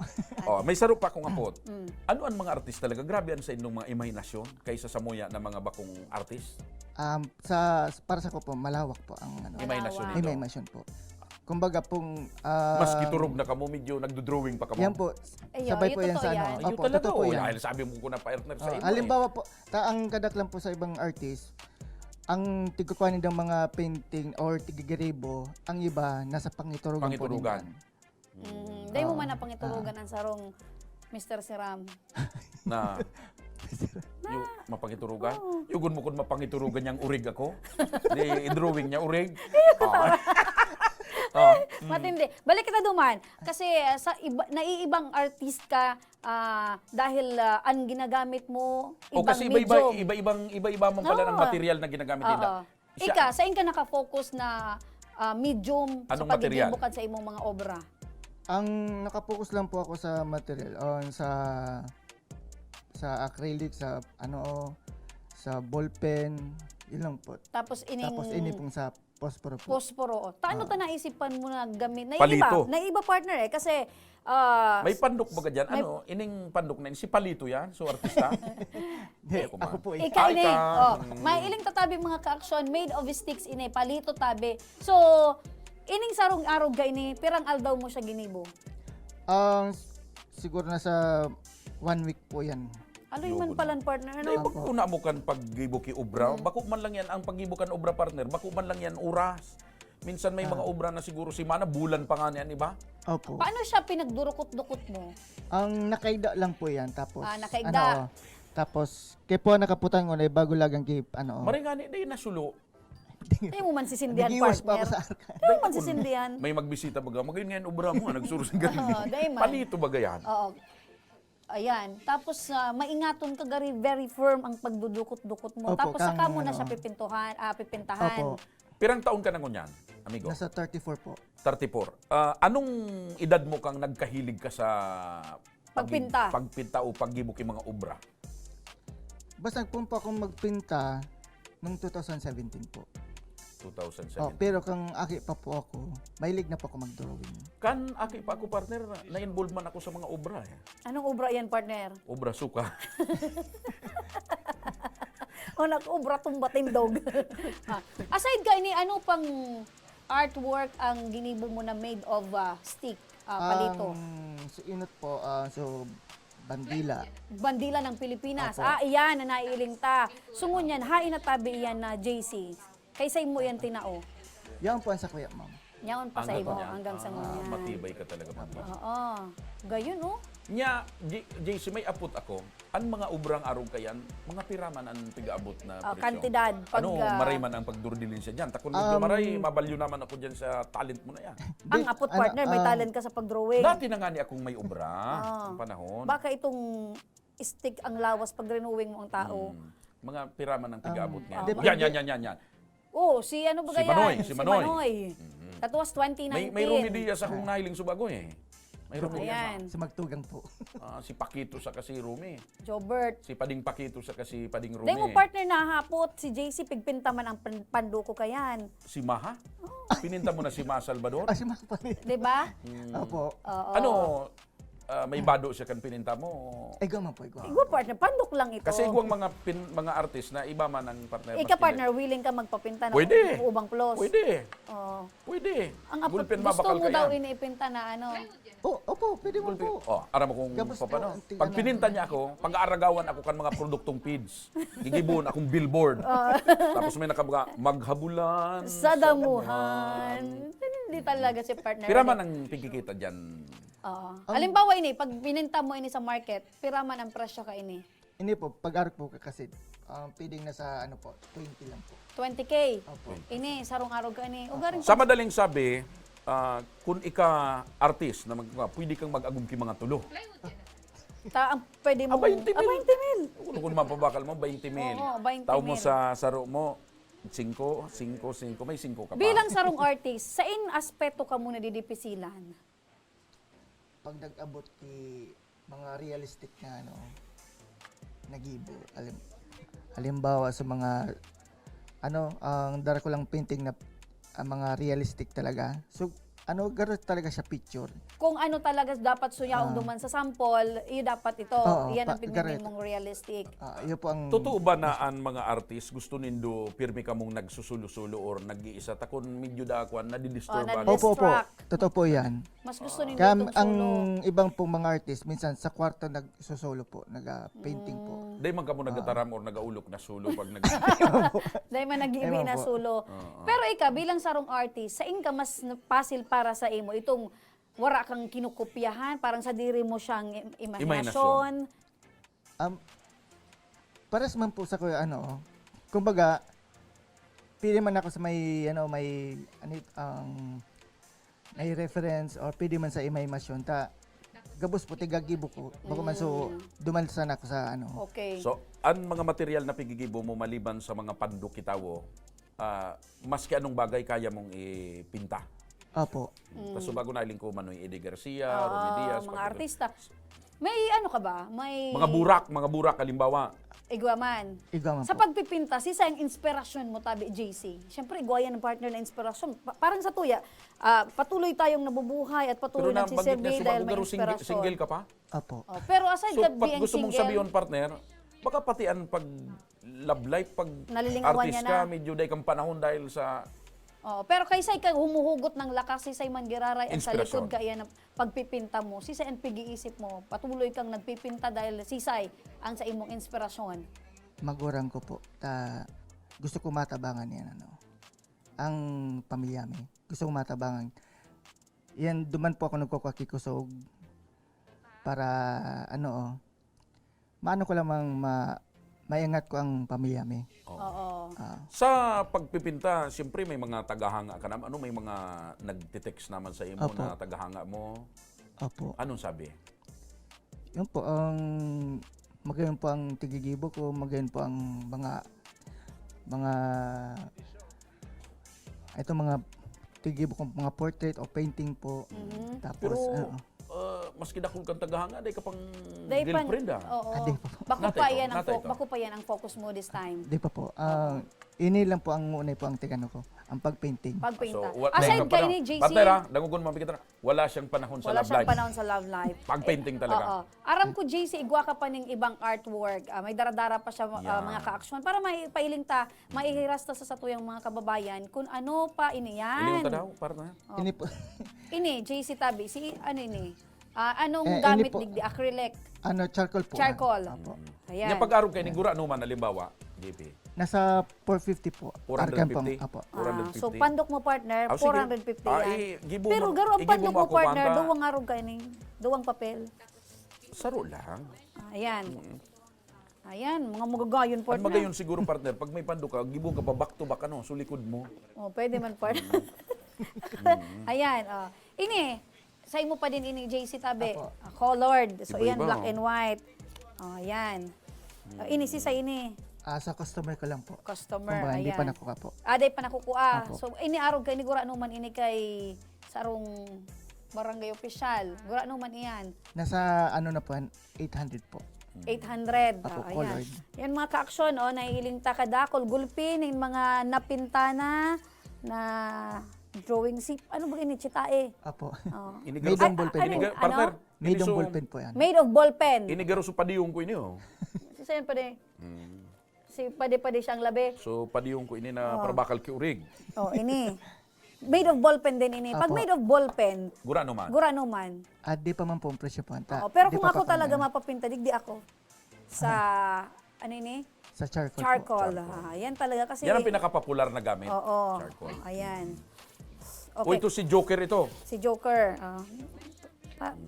May sarap pa akong apot. Ano ang mga artist talaga? Grabe ang sa inyong mga imahinasyon kaysa sa muya ng mga bakong artist? Para sa ko po, malawak po ang Imahinasyon nito. imagination po. Kumbaga pong Mas giturog na kamo, medyo nagdo-drawing pa kamo. yan po, Ayo, sabay yung po yan totoo sa yan. ano. Ayun Opo, talaga. totoo po yan. Dahil sabi mo ko na partner sa imo. Halimbawa po, ang kadaklan po sa ibang artist, ang tigkukuhanin ng mga painting or tigigiribo, ang iba nasa pangiturugan po Pangiturugan. din. Dahil mo man na pangiturugan ang sarong Mr. Siram. Na mapangiturugan. Yugon mo kung mapangiturugan niyang urig ako. Di drawing niya urig. Matindi. Balik kita duman. Kasi sa naiibang artist ka dahil ang ginagamit mo ibang Kasi medium. iba-iba man pala ng Oo. material na ginagamit nila. Ika, saan ka nakafocus na medium sa Anong material? pagigibukad sa imong mga obra? Ang nakapokus lang po ako sa material, sa acrylic, sa sa ballpen, yun lang po. Tapos Ini pong sa posporo po. Posporo. Taano ta naisipan mo na gamit? Palito. Naiiba partner kasi May pandok ba dyan? Ining pandok na yun? Si Palito yan? So, artista? Ako po eh. Ika ini. Ika. May iling tatabi mga ka-action made of sticks ini palito tabi. So ining sarong arog ga ini pirang aldaw mo siya ginibo. Siguro nasa 1 week po yan. Ano man palan partner Dahil no? bako na mo kan pag-ibuki obra, bako man lang yan ang pag-ibukan obra, partner, bako man lang yan oras. Minsan may mga obra na siguro si Mana, bulan pa nga niyan, iba? Opo. Paano siya pinagdurukot-dukot mo? Ang nakaigda lang po yan. Tapos, nakaigda. tapos, kaya po nakaputan ko na bago lagang kip, Maringani, dahil nasulo. Hindi mo man sisindihan, Nagiwas pa ako partner. sa arka. Hindi mo man sisindihan. May magbisita baga, magayon ngayon obra mo, nagsurusin ka Oo, dahil man. Palito baga yan. Oo. Ayan. Tapos, maingaton ka gari, very firm ang pagdudukot-dukot mo. Opo, Tapos, saka mo na ano, siya pipintahan. Opo. Pirang taon ka na ngunyan, amigo? Nasa 34 po. 34. Anong edad mo kang nagkahilig ka sa Pagpinta. pagpinta o paggibok yung mga obra? Basta nagpumpa akong magpinta noong 2017 po. 2007. Oh, pero kung aki pa po ako, mahilig na po ako mag-drawing. Kan aki pa ako partner, na-involve man ako sa mga obra eh. Anong obra yan, partner? Obra suka. O nag-obra tumba tindog. Aside ka ini, ano pang artwork ang ginibo mo na made of stick, palito? So inot po, so bandila. Bandila ng Pilipinas. Opo. Iyan na naiiling ta. Sungon yan, hain na tabi yan na JC. Kaysa mo yan tinao. Yan po ang sa kuya, ma'am. Yaon pa sa imo niya. hanggang sa ngunyan. Matibay ka talaga. Matibay. Oo. Gayon, oh. Nya, JC, may apot ako. Ang mga obrang arong kayan, mga piraman ang pigaabot na presyo. Kantidad. Pag, Ano, maray man ang pagdurdilin siya dyan. Takon medyo maray, mabalyo naman ako dyan sa talent mo na yan. ang apot partner, may talent ka sa pagdrawing. Dati na nga ni akong may obra, ang panahon. Baka itong stick ang lawas pag renewing mo ang tao. Mga piraman ang pigaabot nga. Yan. Oh, si ano ba Si yan? Manoy, si Manoy. That was 2019. May rumidiyas akong nahiling subago eh. May rumidiyas. Ayan. Sa magtugang po. Si Pakito sa kasi Rumi. Jobert. Si Pading Pakito sa kasi Pading Rumi. Dahil mo partner nahapot, si JC pigpinta man ang panduko kayan. Si Maha? Pininta mo na si Ma Salvador? Si mga pali. Di ba? Opo. Ano, may bado siya kan pininta mo? Ego man po, ego. Igwa partner, panduk lang ito. Kasi iguang mga artist na iba man ang partner. Ika partner, willing ka magpapinta ng Pwede. ubang plus. Pwede. Oh. Pwede. Ang apot, Gulpen gusto mabakal mo ka daw yan. iniipinta na ano. Opo, pwede mo po. Aram mo kung Gabos paano. po, ang Pag pininta niya ako, pag-aaragawan ako kan mga produktong feeds. Gigibon akong billboard. Tapos may nakabaga, maghabulan. Sa damuhan. Hindi talaga si partner. Piraman ang pigkikita dyan. Oo. Halimbawa ini, pag pininta mo ini sa market, piraman ang presyo ka ini. Hindi po, pag-arak po ka kasi, pwedeng nasa, 20 lang po. 20K. Opo. Ini, sarong araw ka ini. Ugarin Sa madaling sabi, kung ika artist na pwede kang mag-agum ki mga tulo. ang pwede mo. 20 mil. 20 mil. Kung mapabakal mo, 20 mil. Oo, 20 Tao mo mil. sa saro mo, 5, may 5 ka pa. Bilang sarong artist, sa in aspeto ka muna didipisilan? Pag nag-abot ki mga realistic na nagibo. Halimbawa sa mga ang dara ko lang painting na mga realistic talaga. So garo talaga siya picture. Kung ano talaga dapat suyaong duman sa sample, iyo dapat ito. Oo, Iyan ang garet. pigmaming mong realistic. Yun po ang Totoo ba na ang mga artist gusto nindo pirmi ka mong nagsusulo-sulo or nag-iisa takon medyo dakwan nadidisturban? Opo. distract. Totoo po 'yan. Mas gusto nila Kaya itong ang solo. ibang pong mga artist minsan sa kwarto nagsusolo po, nag-painting po. Dahil man ka mo nagataram or nagaulok na sulo pag nag... Dahil man nag-iibi Ewan na po. sulo. Pero ikaw, bilang sarong artist, sa ka mas pasil para sa imo, itong wara kang kinukopyahan, parang sa diri mo siyang imahinasyon. Pares man po sa kuya kumbaga pili man ako sa may reference or pili man sa imahinasyon gabos po tigagibo ko bako man so dumalsan ako sa Okay. So, ang mga material na pigigibo mo maliban sa mga pandok kitawo, maski anong bagay kaya mong ipinta. Opo. Kaso bago nailing ko Manoy Eddie Garcia, Romy Diaz, mga artista. May ka ba? May mga burak halimbawa. igwaman. Igaman Sa po. pagpipinta, sisa ang inspirasyon mo, tabi, JC. Siyempre, igwayan ng partner na inspirasyon. Parang sa tuya, patuloy tayong nabubuhay at patuloy Pero nagsiserve dahil may pero inspirasyon. single ka pa? Opo. Oh, pero aside So, ka pag being gusto mong single, sabihin partner, baka pati ang pag love life, pag Nalilingawan artist niya ka, na. medyo day kang panahon dahil sa pero kaysa ikaw humuhugot ng lakas, sisay man giraray at sa Inspirasyon. likod ka iyan ang pagpipinta mo, sisay ang pag-iisip mo, patuloy kang nagpipinta dahil sisay ang sa imong inspirasyon. Magurang ko po gusto ko matabangan yan ang pamilya mi. Gusto ko matabangan. Yan duman po ako nagkukakikusog para maano ko lamang maiangat ko ang pamilya mi. Oo. Sa pagpipinta, siyempre may mga tagahanga ka naman. Ano, may mga nagtitext naman sa imo Opo. na tagahanga mo. Opo. Anong sabi? Yun po, magayon po ang tigigibo ko, magayon po ang mga mga tigigibo ko, mga portrait o painting po. Tapos, Pero, maski dakong kang tagahanga, day ka pang Day pan- girlfriend Oo. Adi po. Bako pa yan ang focus mo this time. Di pa po. Ini lang po ang unay po ang tigano ko, ang pagpainting. Pagpainta. wa- Aside may kay panahon. ni JC, Partner, dangugon mapikita na, wala siyang panahon sa wala love siyang life. panahon sa love life. Pag-painting talaga. Oo. Aram ko, JC, igwa ka pa ng ibang artwork. May daradara pa siya Yeah. mga ka-aksyon. Para pailing ta, maihiras ta sa satuyang mga kababayan kung ano pa ini Iliw yan. ta daw, partner. Ini po, Ini, JC Tabi, ano ini? Anong ini gamit po- digdi? Acrylic? charcoal po. Charcoal. Apo. Ayan. Yung pag-arog kay ni Gura, ano man, halimbawa, JP, Nasa 450 po. Arkan po. 450. Apo. 450. So, pandok mo, partner, Ah, sige. 450 yan. gibo Pero mo- garo ang igibo pandok mo mo, ako, partner, Wanda. duwang arog ka ni. Duwang papel. Saro lang. Ayan. Ayan, mga magagayon, At partner. magayon siguro, partner, pag may pando ka, gibo ka pa back to back, ano, sulikod mo. Oh, pwede man, partner. Ayan, oh. Ini, sa mo pa din ini, JC Tabi. Apo. Colored. So, Iba-iba, ayan, black oh. and white. Oh, ayan. Ini, si sa ini. Sa customer ko lang po. Customer, Kumbaga, hindi ayan. pa nakuha po. Aday pa nakukuha. Apo. So, ini arog kay ni Gura Numan ini kay sarong barangay official. Gura Numan iyan. Nasa ano na po, 800 po. 800. Apo, Ayan. colored. Yan mga ka-aksyon, oh, naiiling takadakol, gulpin, yung mga napintana na drawing si, ano ba ini, chitae? Apo. Oh. Made of ballpen po. ano? Partner, Made of iniso- ballpen po yan. Made of ballpen. Inigaro sa padiyong ko ini, oh. Si Sayan pade. Si pade-pade siyang labi. So, padiyong ko ini na parabakal kiurig. Oh, ini. Made of ballpen din ini. Pag Apo. made of ballpen, Gura naman. Gura Numan. Di pa man po ang presyo po. Oo, pero di kung pa ako pa talaga kami- mapapinta, digdi ako. Sa, ano ini? Sa charcoal, po. Charcoal. Yan talaga kasi. Yan ang pinaka-popular na gamit. Oo. Charcoal. Ayan. O Okay. ito si Joker ito. Si Joker.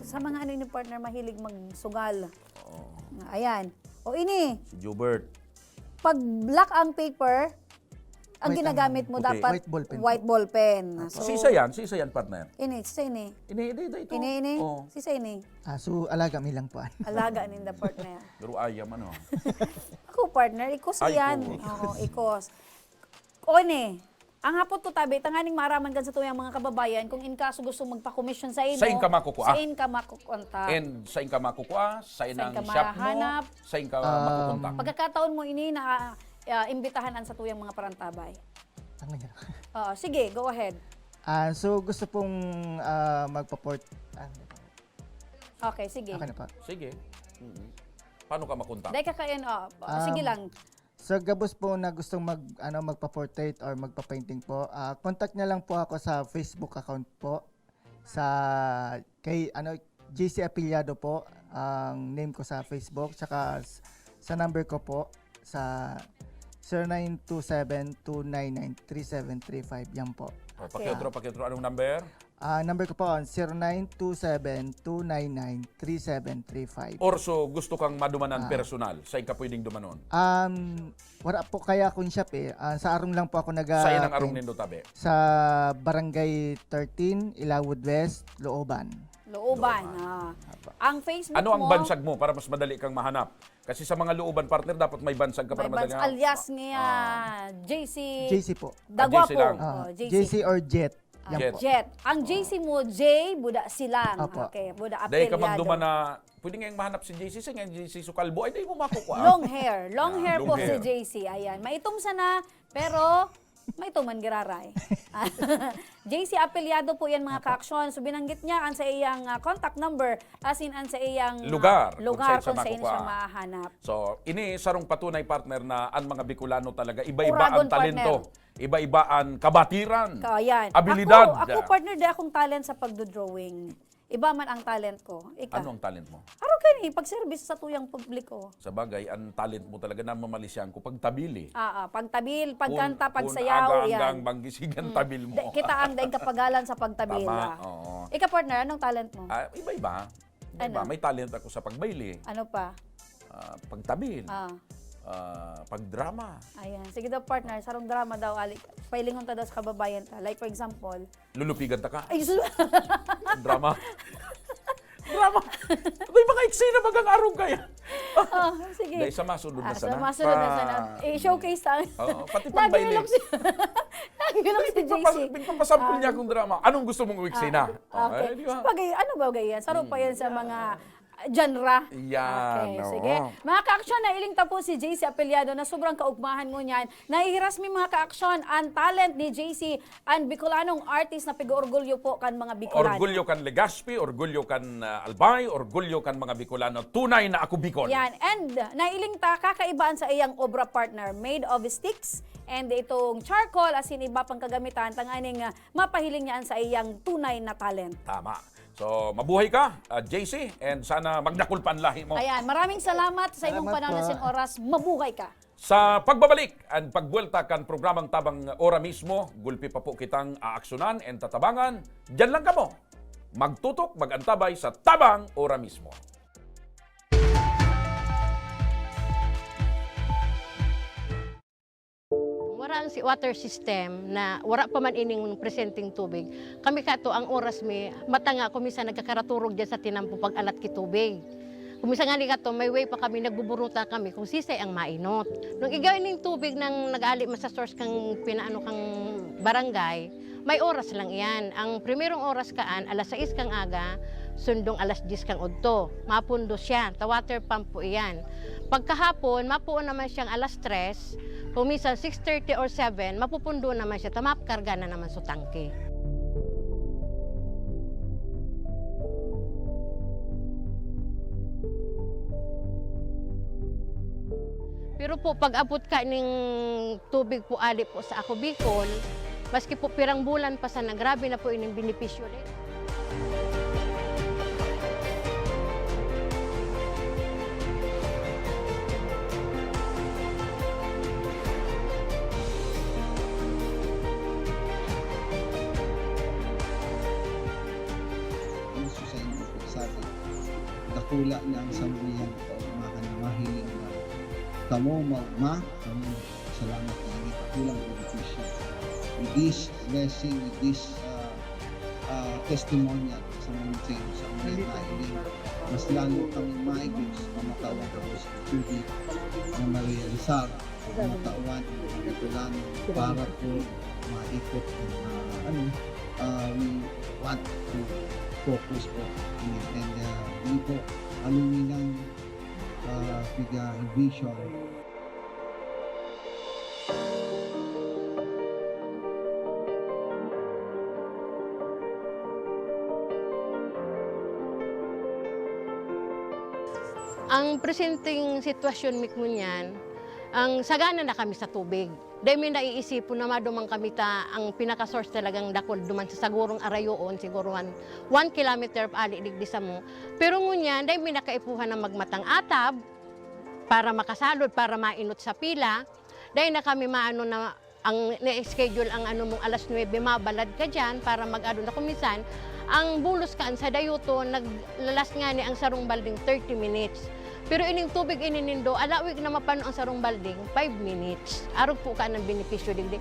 Sa mga ano ni partner, mahilig magsugal. Ayan. O ini, Si Jobert. pag black ang paper, ang White ginagamit mo puti. dapat White ballpen po. white ballpen. So, Sisa yan, partner. ini, sisa ini. Ito. Ini. Oh. Sisa ini. So, alaga mi lang po. Alaga ninda partner. Pero ayam, ano. Ako partner, ikos Ay, yan. ikos. Oo, ikos. O ini, ang hapot to tabi, tanganing maaraman kan sa tuyang mga kababayan kung in kaso gusto magpa-commission sa imo. Sa in ka makukuha. Sa in ka makukontak. And sa inka makukuha, sa inang ka shop mo, mahanap. sa inka makukontak. Pagkakataon mo ini na imbitahanan sa tuyang mga parantabay. Ang ganyan. Sige, go ahead. So, gusto pong magpa-port. Okay, sige. Okay na pa. Sige. Paano ka makontak? Dahil kakayan, sige lang. Sa gabos po na gustong magpa-portrait or magpa-painting po, contact niya lang po ako sa Facebook account po. Kay JC Apiliado po, ang name ko sa Facebook. Tsaka sa number ko po, sa 0927-299-3735. Yan po. Pakiotro. Anong number? Number ko po, 0927-299-3735. Orso, gusto kang madumanan personal. Sa inka pwedeng dumanon. Wala po kaya akong shop eh. Sa arong lang po ako Sa inang arong nindo tabi. sa Barangay 13, Ilawod West, Looban. Looban. Ang Facebook Ano ang mo, bansag mo para mas madali kang mahanap? Kasi sa mga looban partner, dapat may bansag ka para may madali bans alias niya, JC. JC po. Dagwapo. JC lang. JC or Jet. Yan Jet. po. Jet. Ang JC mo, J, Buda Silang. Apo. Okay, Buda Dahil ka Apelyado. magduman na, pwede ngayong mahanap si JC, sa ngayong JC Sukalbo, ay di mo makukuha. Long hair. Long hair long po hair. si JC. Ayan. Maitom sana, pero may tuman giraray. JC Apelyado po yan mga ka-aksyon. So binanggit niya ang sa iyang contact number as in ang sa iyang Lugar, lugar kung kung saan sa siya siya makukuha. mahanap. So, ini sarong patunay partner na ang mga Bicolano talaga, iba-iba Uragon, ang talento, iba-iba ang kabatiran, Ayan. abilidad. Ako partner, di akong talent sa pagdodrawing. Iba man ang talent ko. Ika. Ano ang talent mo? Araw kayo pag-service sa tuyang publiko. Sa bagay, ang talent mo talaga na mamalisyan ko pagtabili. Pagtabil, pagkanta, Kung pagsayaw, aga-anggang yan. banggisigan tabil mo. Kita ang daing kapagalan sa pagtabil. Tama, oo. Ika partner, anong talent mo? Iba-iba. Ano? May talent ako sa pagbayli, Ano pa? pagtabil, pagdrama. Ayan. Sige daw, partner. Sarong drama daw. Pailingon ta daw sa kababayan ta. Like, for example, Lulupigan ta ka. ay, sus- Drama. Drama. May mga eksena bagang arong kaya. oh, sige. Dahil sa masunod na sana. Sa masunod na sana. I-showcase ta. Oo, pati pang baile. Nagilok si, nagilok si JC. Pinpapasample niya akong drama. Anong gusto mong eksena? Okay. Di ba? So, ano ba ganyan? Sarong pa yan sa mga genre. Yan, Okay, oo. sige. Mga ka-aksyon, nailing tapo si JC Apelyado na sobrang kaugmahan mo niyan. Nahihiras mi mga ka-aksyon ang talent ni JC, ang Bicolanong artist na pig-orgulyo po kan mga Bicolano. Orgulyo kan Legazpi, orgulyo kan Albay, orgulyo kan mga Bicolano. Tunay na ako Bicol. Yan. And nailing ta, kakaibaan sa iyang obra partner, made of sticks. And itong charcoal, as in iba pang kagamitan, tanganing mapahiling niyan sa iyang tunay na talent. Tama. So, mabuhay ka, JC, and sana magdakul pa ang lahi mo. Ayan, maraming salamat sa imong Salamat panahon po. na oras. Mabuhay ka. Sa pagbabalik at pagbuelta kan programang Tabang Ora mismo, gulpi pa po kitang aaksyonan and tatabangan. Diyan lang kamo. Magtutok, magantabay sa Tabang Ora mismo. Wala ang si water system na wala pa man ining presenting tubig. Kami kato ang oras mi matanga kumisa nagkakaraturog diyan sa tinampo pag alat ki tubig. Kumisa nga ni kato may way pa kami nagbuburuta kami kung sisay ang mainot. Nung igawin ning tubig nang nag-ali man sa source kang pinaano kang barangay, may oras lang iyan. Ang primerong oras kaan alas 6 kang aga, sundong alas 10 kang udto. Mapundo siya, ta water pump po iyan. Pagkahapon, mapuon naman siyang alas 3, kung minsan 6:30 or 7, mapupundo naman siya, tamapkarga na naman sa tangke. Pero po, pag abot ka ning tubig po ali po sa ako Bicol, maski po pirang bulan pa sana, grabe na po ining benepisyo din. Gusto sa inyo po sa atin. Dakula na ang sambuyan ko, mahiling na kamo magma, kamo salamat na hindi kakulang benepisyo. With this blessing, with this testimonial sa mga sa mga mahiling, mas lalo kami maigos na matawag ako sa tubig na ma-realizar, matawan ang Bicolano para po maikot we want to focus po in it. And hindi po aluminang vision. Ang presenting sitwasyon mikmo niyan, ang sagana na kami sa tubig. Dahil may naiisip na madumang kami ang pinaka-source talagang dakol duman sa sagurong arayoon, siguro 1 kilometer ali digdi sa mo. Pero ngunyan, dahil may nakaipuhan na magmatang atab para makasalod, para mainot sa pila. Dahil na kami maano na ang na-schedule ang ano mong alas 9, mabalad ka dyan para mag-ado na kumisan. Ang bulos kaan sa dayuto, naglalas nga ni ang sarong balding 30 minutes. Pero ining tubig ininindo, alawig na mapano ang sarong balding, 5 minutes. Arog po ka ng benepisyo digdi.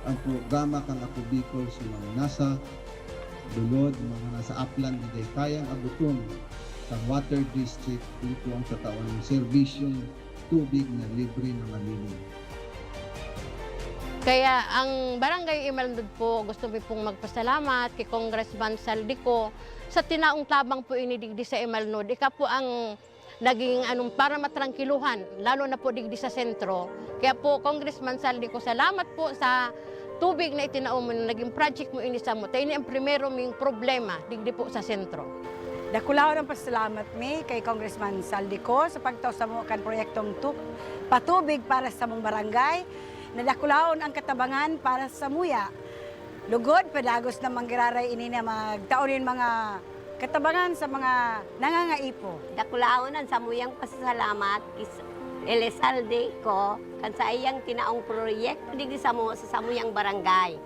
Ang programa kang Ako Bicol sa mga nasa Dulod, mga nasa upland na kayang abuton sa water district dito ang katawan ng serbisyong tubig na libre na malinis. Kaya ang Barangay Imalndod po, gusto mo pong magpasalamat kay Congressman Saldico sa tinaong tabang po inidigdi sa Imalndod. Ika po ang naging para matrangkiluhan, lalo na po digdi sa sentro. Kaya po, Congressman Saldico, salamat po sa tubig na itinaom mo, naging project mo inisa mo. Tayo ang primero ming problema digdi po sa sentro. Dakulaw ng pasalamat mi kay Congressman Saldico sa pagtaw sa mo kan proyektong patubig para sa mong barangay. Nadakulaon ang katabangan para sa muya. Lugod, pedagos na manggiraray ini na magtaonin mga katabangan sa mga nangangaipo. Dakulaonan sa muyang pasasalamat kis Elizalde ko kan sa iyang tinaong proyekto digdi sa samuyang barangay.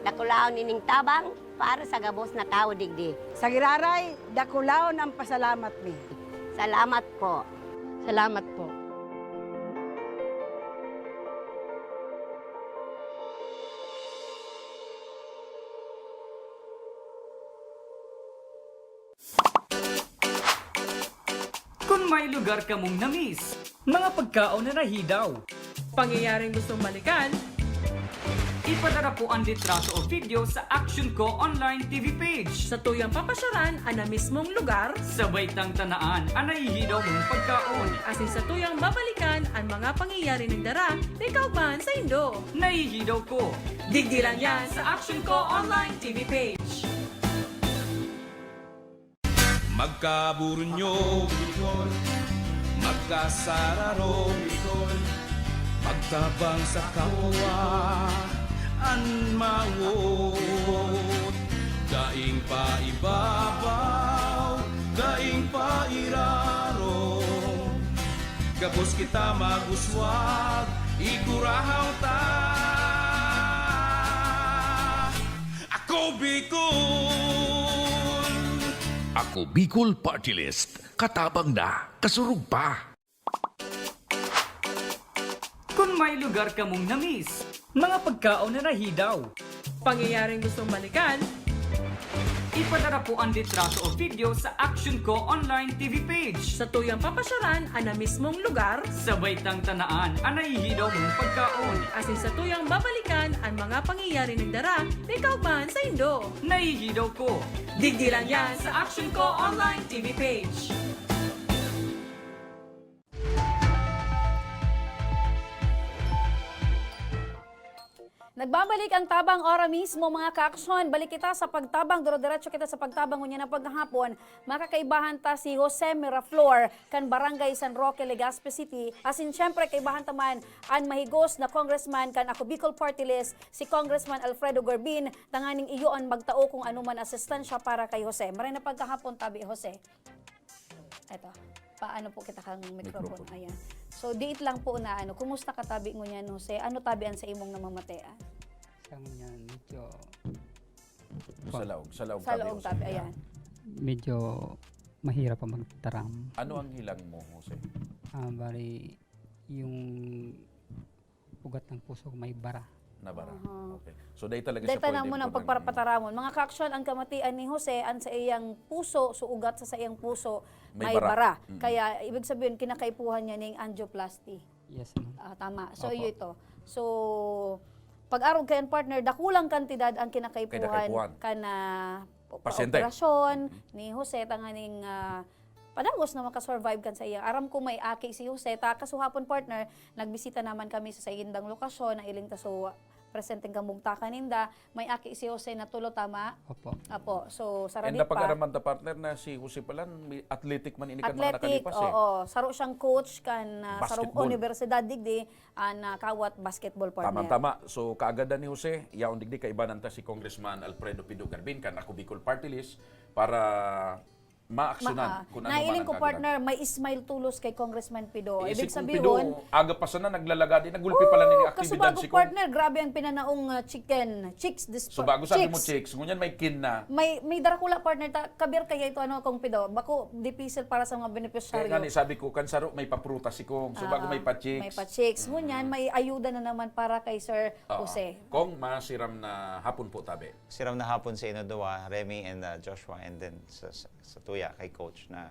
Dakulaon ining tabang para sa gabos na tao digdi. Sa giraray, dakulaon ang pasalamat mi. Salamat po. Salamat po. Kung may lugar ka mong namiss, mga pagkaon na nahidaw, Pangyayaring gustong balikan, ipadara po ang litrato o video sa Action Ko Online TV page. sa tuyang papasyaran ang na mismong lugar, Sabay tang tanaan ang nahihidaw mong pagkaon. asin sa tuyang babalikan ang mga pangyayari ng dara, may kauban sa Indo. Nahihidaw ko. Digdi lang yan sa Action Ko Online TV page. Magkaburunyo, Bicol. Magkasararo, Bicol. Magtabang sa kapwa, anmawot. Daing pa ibabaw, daing pa iraro. Gabos kita maguswag, igurahaw ta. Ako Bicol! Ako Bicol Party List. Katabang na, kasurug pa. Kung may lugar ka mong namiss, mga pagkaon na nahidaw, Pangyayaring gustong balikan, ipadara po ang litrato o video sa Action Ko Online TV page. sa tuyang papasyaran ang na mismong lugar, Sabay tang tanaan ang nahihidaw mong pagkaon. asin sa tuyang babalikan ang mga pangyayari ng dara, may kauban sa Indo. Nahihidaw ko. Digdi lang yan sa Action Ko Online TV page. Nagbabalik ang tabang ora mismo mga kaaksyon. Balik kita sa pagtabang, duro-diretso kita sa pagtabang ngunya na paghahapon. Makakaibahan ta si Jose Miraflor kan Barangay San Roque, Legazpi City. Asin syempre kaibahan taman ang mahigos na congressman kan Ako Bicol Party List, si Congressman Alfredo Gorbin. Tanganing iyon magtao kung anuman asistansya para kay Jose. Maray na pagkahapon tabi Jose. Eto, paano po kita kang mikrofon? Ayan. So, diit lang po na ano, kumusta ka tabi mo niyan, Jose? Ano tabian sa imong namamatean? Medyo Sa laog Sa loob tabi, ayan. medyo mahirap pa magtaram. Ano ang hilang mo, Jose? Bali, yung ugat ng puso ko may bara. Nabara. Okay. So, dahil talaga Dahil siya tanang mo ng pagparapataramon. Mga kaaksyon, ang kamatian ni Jose, ang sa iyang puso, suugat sa iyang puso, may bara. Kaya, ibig sabihin, kinakaipuhan niya ng angioplasty. Yes, ma'am. Tama. So, Opo. iyo ito. So, pag-arog kayan partner, dakulang kantidad ang kinakaipuhan kana Pasyente. operasyon ni Jose, tanganing padagos na makasurvive kan sa iyang. Aram ko may aki si Jose, ta kasuhapon partner, nagbisita naman kami sa indang lokasyon, na iling taso presenteng kambugta kaninda, may aki si Jose na tulo tama. Opo. Apo. So, And saradit pa. napag-araman ta partner na si Jose Palan, athletic man ini kan mga Athletic, nakalipas eh. oo. Saro siyang coach kan sarong Basketball. universidad digdi na kawat basketball partner. Tama-tama. So, kaagad ni Jose, yaon digdi kaibanan ta si Congressman Alfredo Pido Garbin kan Ako Bicol Party List para maaksyonan kung ano man Nailing ang ko kaagadan. partner, may Ismail Tulos kay Congressman Pido. Isip Ibig kong sabihin, Pido, aga pa sana naglalaga din, nagulpi pala nini aktibidad kasubago si Kong. partner, grabe ang pinanaong chicks. So, bago sabi mo chicks, ngunyan may kin na. May Dracula partner, kabir kaya ito ano kong Pido. Bako, dipisil para sa mga Kaya beneficiaryo. nga ni sabi ko, kansaro may papruta si Kong. So, bago may pa-chicks. May pa-chicks. Ngunyan, may ayuda na naman para kay Sir Jose. Kong, masiram na hapon po tabi. Siram na hapon sa Inodoa, Remy and Joshua, and then sa Tuya kay Coach na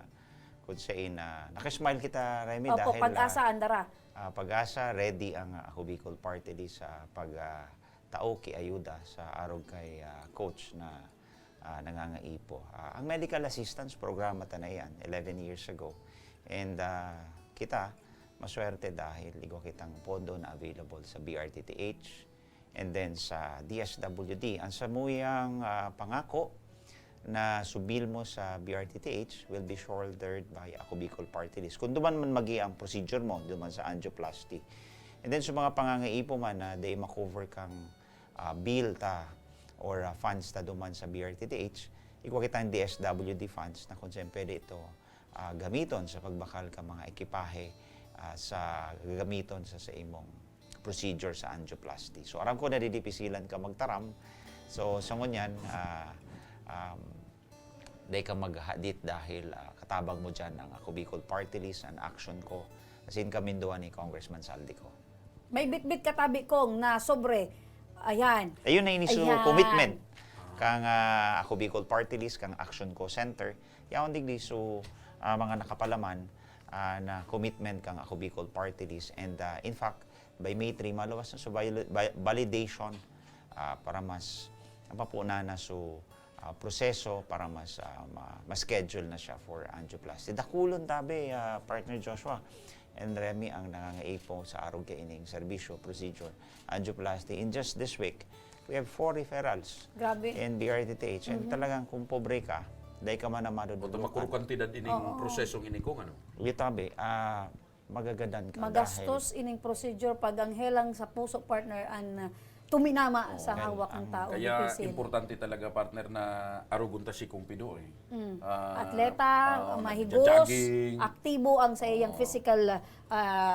Coach Shane na nakismile kita, Remy, Opo, dahil pag-asa, andara. pag-asa, ready ang Ako Bicol Party List sa pag-tao ki ayuda sa arog kay Coach na nangangaipo. Ang medical assistance programa ta na yan, 11 years ago. And kita, maswerte dahil ligo kitang pondo na available sa BRTTH and then sa DSWD. Ang samuyang pangako na subil mo sa BRTTH will be shouldered by Ako Bicol Party List. Kung duman man magi ang procedure mo, duman sa angioplasty. And then sa mga pangangaipo man na di makover kang bill ta or funds ta duman sa BRTTH, ikaw kita ang DSWD funds na kung saan pwede ito gamiton sa pagbakal ka mga ekipahe sa gagamiton sa imong procedure sa angioplasty. So aram ko na didipisilan ka magtaram. So sa ngunyan, day ka maghadit dahil katabang mo dyan ang Ako Bicol Party List, ang action ko. Asin kaminduan ni Congressman Saldico. May bitbit katabi kong na sobre. Ayan. Ayun na iniso Ayan. commitment kang Ako Bicol Party List, kang Action Co Center. Yaon digdi so mga nakapalaman na commitment kang Ako Bicol Party List. And in fact, by May 3, malawas na so validation para mas mapapuna na so proseso para mas schedule na siya for angioplasty. Dakulon tabi, partner Joshua and Remy ang nangangaipo sa arog kaining serbisyo, procedure, angioplasty. In just this week, we have 4 referrals Grabe. in BRTTH. And talagang kung pobre ka, dahil ka man na madudulukan. Makuro kantidad ining prosesong inikong ano? Tabi, magagadan ka Magastos ining procedure pag ang helang sa puso partner an tuminama sa hawak ng tao. Kaya Difícil. importante talaga partner na arugunta si kung pido eh. Atleta, mahigos, jogging. aktibo ang sa iyang physical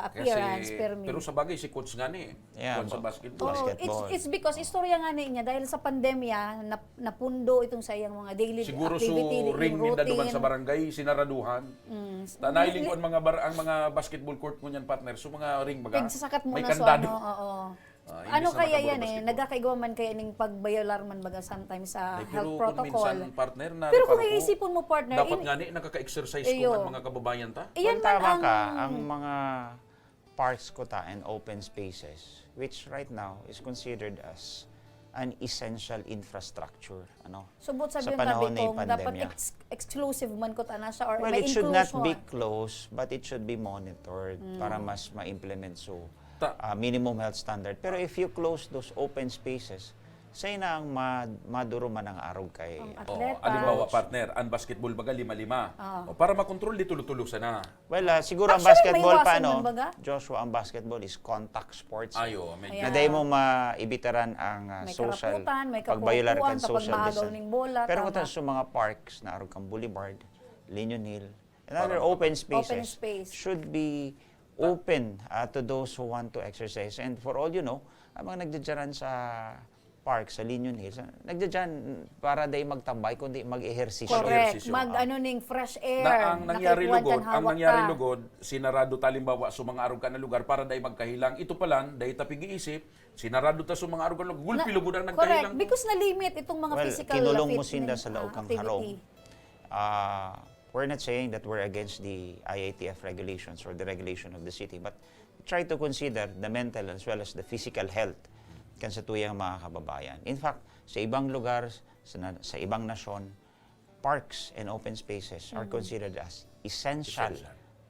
appearance. Pero sa bagay si coach nga ni sa basketball. It's because istorya nga niya dahil sa pandemya napundo itong sa iyang mga daily Siguro activity, so ring routine. mindaduman sa barangay sinaraduhan. Tanailing ko ang mga basketball court mo niyan partner. So mga ring baga. Pagsasakat mo may na so kandado. ano kaya yan nagkakaigwa man kaya ning pagbayolar man baga sometimes sa health protocol. Minsan, partner, na pero kung iisipon mo partner, dapat nga ni nakaka-exercise ko ang mga kababayan ta. Iyan Kung tama man ka, ang mga parks ko ta and open spaces, which right now is considered as an essential infrastructure. subot sa sabi yung panahon tabi ng ko, dapat pandemya. exclusive man ko ta na siya or Well, may it should not inclusion. be closed, but it should be monitored para mas ma-implement so minimum health standard. Pero if you close those open spaces, say na ang maduruman ang arog kay atleta. Alimbawa partner, ang basketball baga 5-5. Para makontrol di tulo-tulo sana. Well, siguro ang Actually, basketball may iwasan paano, man baga? Joshua, ang basketball is contact sports. Ayo, medyo. Na dahil mo maibitaran ang May social karaputan, may pagbayolar kapupuan, kan kapag social mahagaw distance. ning bola, Pero tama. kung sa mga parks na arog kang Boulevard, Linion Hill, and other open spaces space. should be open to those who want to exercise. And for all you know, ang mga nagdadyaran sa park sa Linion Hills, nagdadyan para day magtambay kundi mag-ehersisyo. Correct. Ning fresh air. Na ang nangyari nakipuan kan lugod, hawak ka. sinarado talimbawa sa mga arog ka na lugar para day magkahilang. Ito palan, day ta pig-iisip, sinarado ta sa mga arog ka na lugar. Gulpi lugod ang Correct. nagkahilang. Because na-limit itong mga Well, physical kinulong mo fitness, sinda sa laog kang activity. harong. We're not saying that we're against the IATF regulations or the regulation of the city, but try to consider the mental as well as the physical health kan sa tuyang mga kababayan. In fact, sa ibang lugar, sa ibang nasyon, parks and open spaces are considered as essential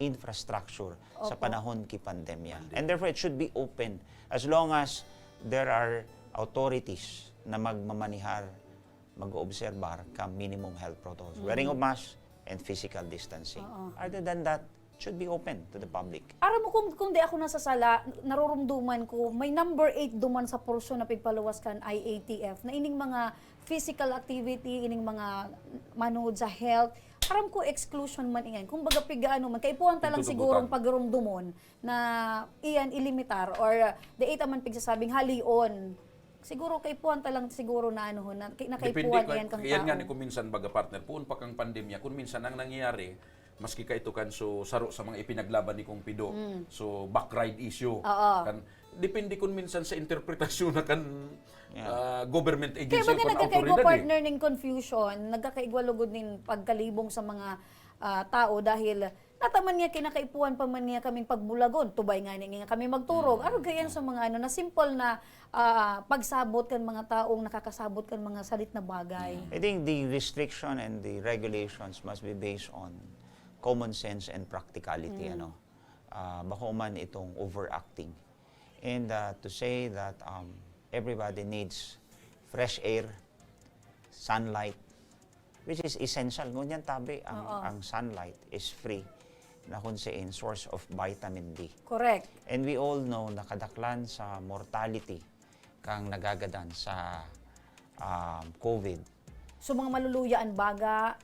infrastructure sa panahon ki pandemya. And therefore, it should be open as long as there are authorities na magmamanihar, mag-obserbar ka minimum health protocols. Wearing of mask and physical distancing. Other than that, should be open to the public. Aram mo kung di ako nasa sala, narurumduman ko, may number 8 duman sa porsyon na pigpaluwas kan IATF na ining mga physical activity, ining mga manood sa health. Aram ko exclusion man iyan. Kung baga pigaano man, kaipuan talang sigurong pagrumdumon na iyan ilimitar or daita man pigsasabing halion. Siguro kaipuan talang siguro na nakaipuan iyan kang tao. Iyan nga ni kung minsan baga partner, puun pa kang pandemya, kung minsan ang nangyayari, maski ka ito kan so saro sa mga ipinaglaban ni Kong Pido. So back ride issue. Kan depende kun minsan sa interpretasyon na kan government agency kaya baga kon nagkakaigwa autoridad. partner ning confusion, nagkakaigwa lugod ning pagkalibong sa mga tao dahil nataman niya kinakaipuan pa man niya kaming pagbulagon, tubay nga niya kami magturog. Ano gayan sa mga na simple na pagsabot kan mga taong nakakasabot kan mga salit na bagay. I think the restriction and the regulations must be based on common sense and practicality. Bako man itong overacting. And to say that everybody needs fresh air, sunlight, which is essential. Ngunyan tabi, ang sunlight is free na kung saan source of vitamin D. Correct. And we all know na kadaklan sa mortality kang nagagadan sa COVID So mga maluluya ang baga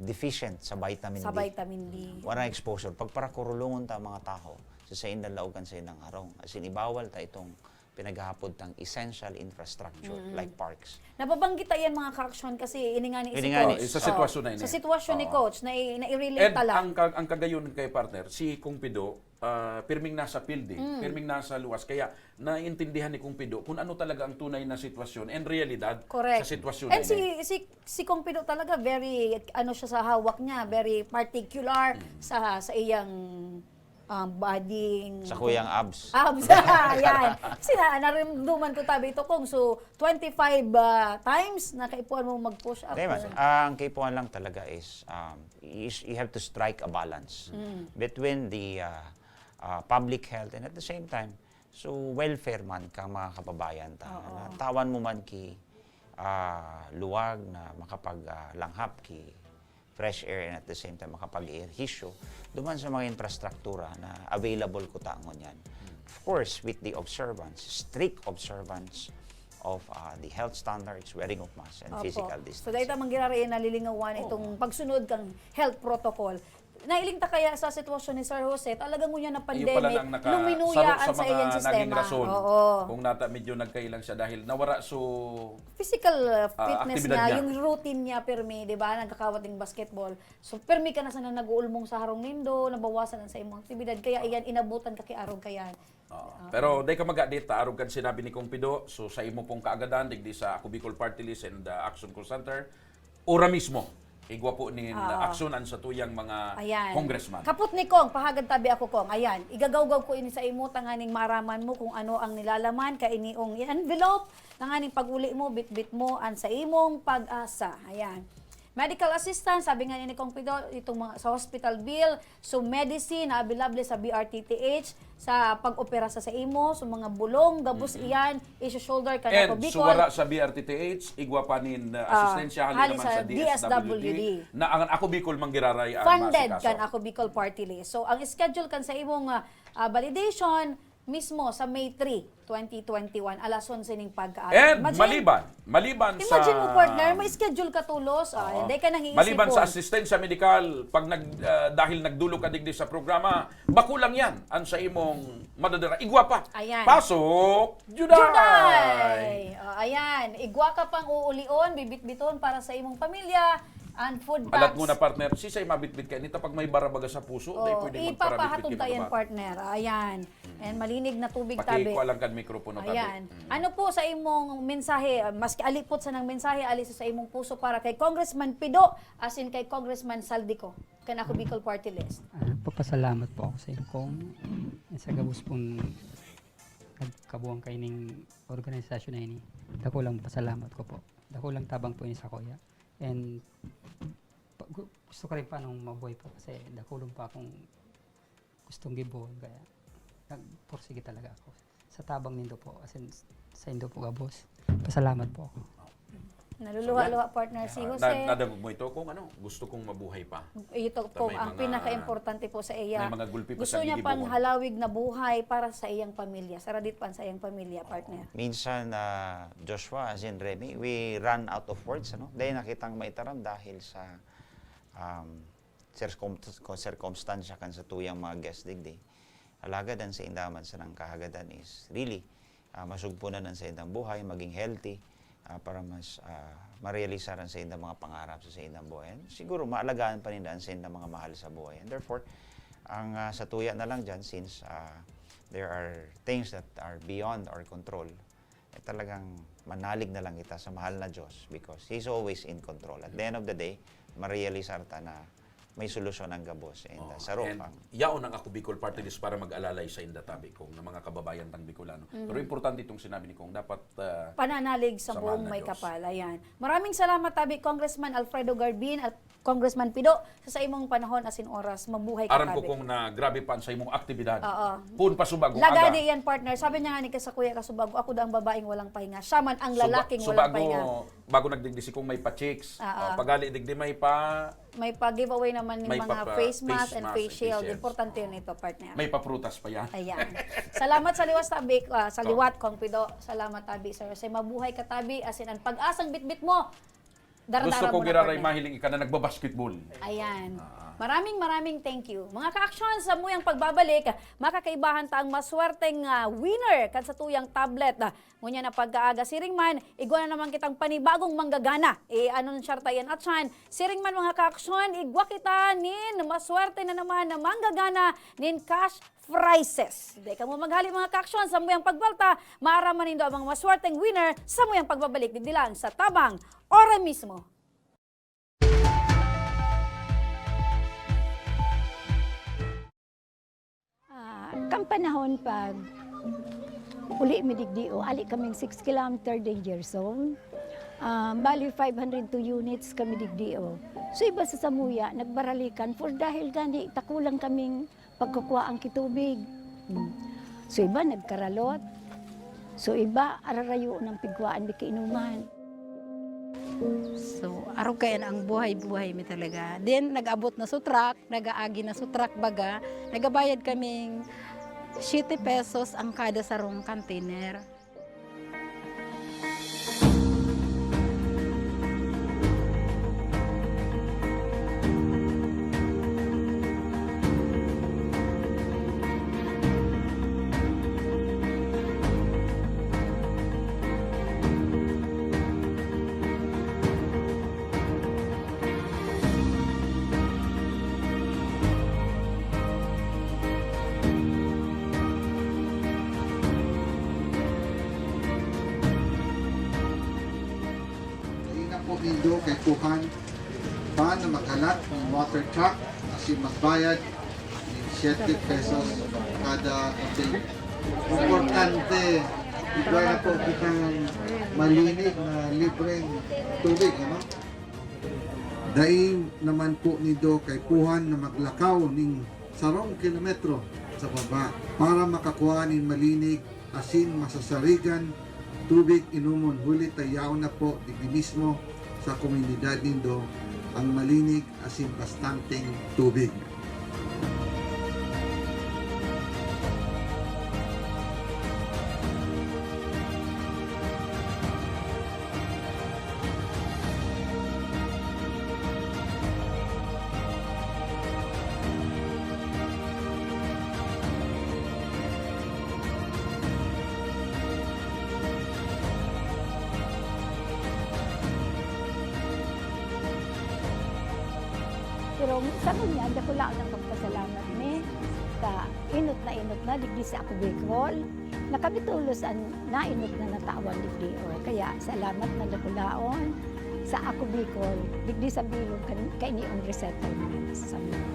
Deficient sa vitamin sa D. vitamin D. Wala exposure. Pag para kurulungon ta mga tao, sa indan laugan sa indang harong. As in, ibawal ta itong pinaghahapod tang essential infrastructure like parks. Nababanggit ta yan mga ka-aksyon kasi ini nga ni Ini si nga ni. Coach. Sa sitwasyon na ini. Sa sitwasyon ni Oo. Coach na i-relate And tala. ang kagayon kay partner, si Kung Pido, pirming nasa field pirming nasa luwas. Kaya naiintindihan ni Kung Pido kung ano talaga ang tunay na sitwasyon and realidad Correct. sa sitwasyon And na ini. si Kong Pido talaga very siya sa hawak niya, very particular sa iyang body. Sa kuyang abs. Abs. Yan. Kasi naramdaman ko tabi ito kung so 25 times na kaipuan mo mag-push up. Diba? Ang kaipuan lang talaga is you have to strike a balance between the public health and at the same time so welfare man ka mga kababayan ta. Na tawan mo man ki luwag na makapaglanghap ki fresh air and at the same time makapag-ehersisyo duman sa mga infrastruktura na available ko taangon yan. Of course, with the observance, strict observance of the health standards, wearing of mask and physical So distancing. dahil tamang ginariin na lilingawan itong pagsunod kang health protocol. Nailing ta kaya sa sitwasyon ni Sir Jose, talagang ngunya na Iyo pala pandemic, nang luminuyaan sa sa iyang mga sistema. naging rason. Oo. Kung nata medyo nagkailang siya dahil nawara so Physical fitness aktibidad niya, niya. yung routine niya permi, di ba? Nagkakawating basketball. So permi ka na sa nag-uulmong sa harong nindo, nabawasan na sa imong aktibidad. Kaya iyan, inabutan ka kay arog kayan. Pero day ka mag-update ta arog kan sinabi ni Kung Pido, so sa imo pong kaagadan digdi sa Ako Bicol Party List and Action Call Center, ora mismo igwa po ni aksyonan sa tuyang mga Ayan. congressman. Kaput ni Kong, pahagad tabi ako Kong. Ayan, igagawgaw ko ini sa imo tanganing maraman mo kung ano ang nilalaman ka iniong envelope, tanganing paguli mo, bitbit mo an sa imong pag-asa. Ayan. Medical assistance, sabi nga ni Kong Pido, itong mga sa hospital bill, so medicine na available sa BRTTH, sa pag-opera sa imo, so mga bulong, gabos iyan, issue-shoulder ka na And Bicol. suwara sa BRTTH, igwa pa nin asistensya hali hali naman sa sa DSWD, na ang Ako Bicol manggiraray ang funded masikaso. kan Ako Bicol Party List. So ang schedule kan sa imong validation mismo sa May 3, 2021, alas 11 ning pag-aaral. And maliban sa Imagine mo partner, may schedule ka tulos. Hindi ka nang iisipon. maliban sa asistensya medikal, pag dahil nagdulo ka digdi sa programa, bakulang yan ang sa imong madadara. Igwa pa. Ayan. Pasok, Juday! Juday! Ayan, igwa ka pang uulion, bibit-biton para sa imong pamilya, and food packs. Alat mo na partner, sisay mabitbit ka nito pag may barabaga sa puso, dahil pwede ipapahatod magparabitbit tayo partner. Ayan. And malinig na tubig tabi. Pakikuha lang kan mikropono tabi. Ayan. Ano po sa imong mensahe, maski alipot sa nang mensahe, alis sa imong puso para kay Congressman Pido, as in kay Congressman Saldico, kan Ako Bicol Party List. Pagpasalamat po ako sa inyo kung sa gabos pong nagkabuang kayo ng organisasyon na ini. Dako lang pasalamat ko po. Dako lang tabang po ini sa kuya. And gusto ko rin pa nung mabuhay pa kasi dakulong pa akong gustong gibuon kaya nagpursige talaga ako sa tabang nindo po as in, sa indo po gabos. Pasalamat po ako. Naluluha-luha partner si Jose. Nadagog mo ito kung ano, gusto kong mabuhay pa. Ito po May ang mga- pinaka-importante po sa iya. may mga gulpi pa Gusto sa niya gilid pang mo. halawig na buhay para sa iyang pamilya. Saradit pan sa iyang pamilya, partner. Minsan, Joshua, as in Remy, we run out of words. Ano? Dahil nakitang maitaram dahil sa circumstansya kan sa tuyang mga guest digdi. Alagadan sa indaman sa nang kahagadan is really masugpunan sa indang buhay, maging healthy, para mas marealisaran sa indang mga pangarap sa indang buhay. And siguro maalagaan pa nila sa indang mga mahal sa buhay. And therefore, ang sa tuya na lang dyan, since there are things that are beyond our control, talagang manalig na lang kita sa mahal na Diyos because He's always in control. At the end of the day, marealisar ta na may solusyon ang gabos and sa And ropang. yaon ang Ako Bicol Party List para mag-alalay sa indatabi kong na mga kababayan tang Bicolano. Pero importante itong sinabi ni Kong, dapat Pananalig sa Sa buong mahal na may Diyos. kapal. Ayan. Maraming salamat tabi Congressman Alfredo Garbin at Congressman Pido sa imong panahon asin oras mabuhay ka aram ko tabi. kung na grabe pa sa imong aktibidad. Oo. Pun pasubag Lagadi yan partner. Sabi niya nga ni sa kuya Kasubago, ako daw ang babaeng walang pahinga. Siya man ang lalaking walang pahinga. Bago nagdigdi kung may pa-chicks, pagali digdi may pa May pa-giveaway naman ng May mga face mask and face shield. Importante yun ito, partner. may pa-prutas pa yan. Ayan. Salamat sa liwas tabi, sa liwat, Kong Pido. Salamat tabi, sir. Kasi mabuhay ka tabi, as in, ang pag-asang bitbit mo, Dara-dara Gusto ko mo na, giraray partner. mahiling ika na nagbabasketball. Ayan. Maraming thank you. Mga ka-aksyon, sa muyang pagbabalik, makakaibahan ta ang maswerteng winner kan sa tuyang tablet. Ngunya na pagkaaga siringman, igwa na naman kitang panibagong manggagana. Ano siya tayan at siyan. Siringman mga ka-aksyon, igwa kita nin maswerte na naman na manggagana nin cash prizes. Di ka mo maghali mga ka-aksyon sa muyang pagbalta, maaramanin do ang mga maswerteng winner sa muyang pagbabalik. Di lang sa tabang ora mismo. Kang panahon pag uli midigdio, ali kaming 6 kilometer danger zone. Bali 502 units kami digdio. So iba sa Samuya, nagbaralikan for dahil gani takulang kaming pagkukuha ang kitubig. So iba nagkaralot. So iba ararayo ng pigkuhaan di kainuman. So, araw kaya na ang buhay-buhay mi talaga. Then, nag-abot na sutrak, nag-aagi na sutrak baga, nagabayad kaming 7 pesos ang kada sarong container. Po nindo kay Kuhan paano maghalat ng water truck kasi magbayad ng 7 pesos kada container. Importante, igwa na po kitang malinig na libreng tubig. Ano? Daing naman po nindo kay Kuhan na maglakaw ng 10 kilometro sa baba para makakuha ng malinig asin masasarigan tubig inumon. Huli tayaw na po digdi mismo sa komunidad nindo ang malinig asin bastanteng tubig. Pero sa kanya, ako lang ang pagpasalamat ni ka inot na digdi sa ako Bicol. Na kami tulos ang nainot na natawan digdi. Kaya salamat na dakulaon sa ako Bicol, digdi sa bilog kainiong resettlement sa Samuya.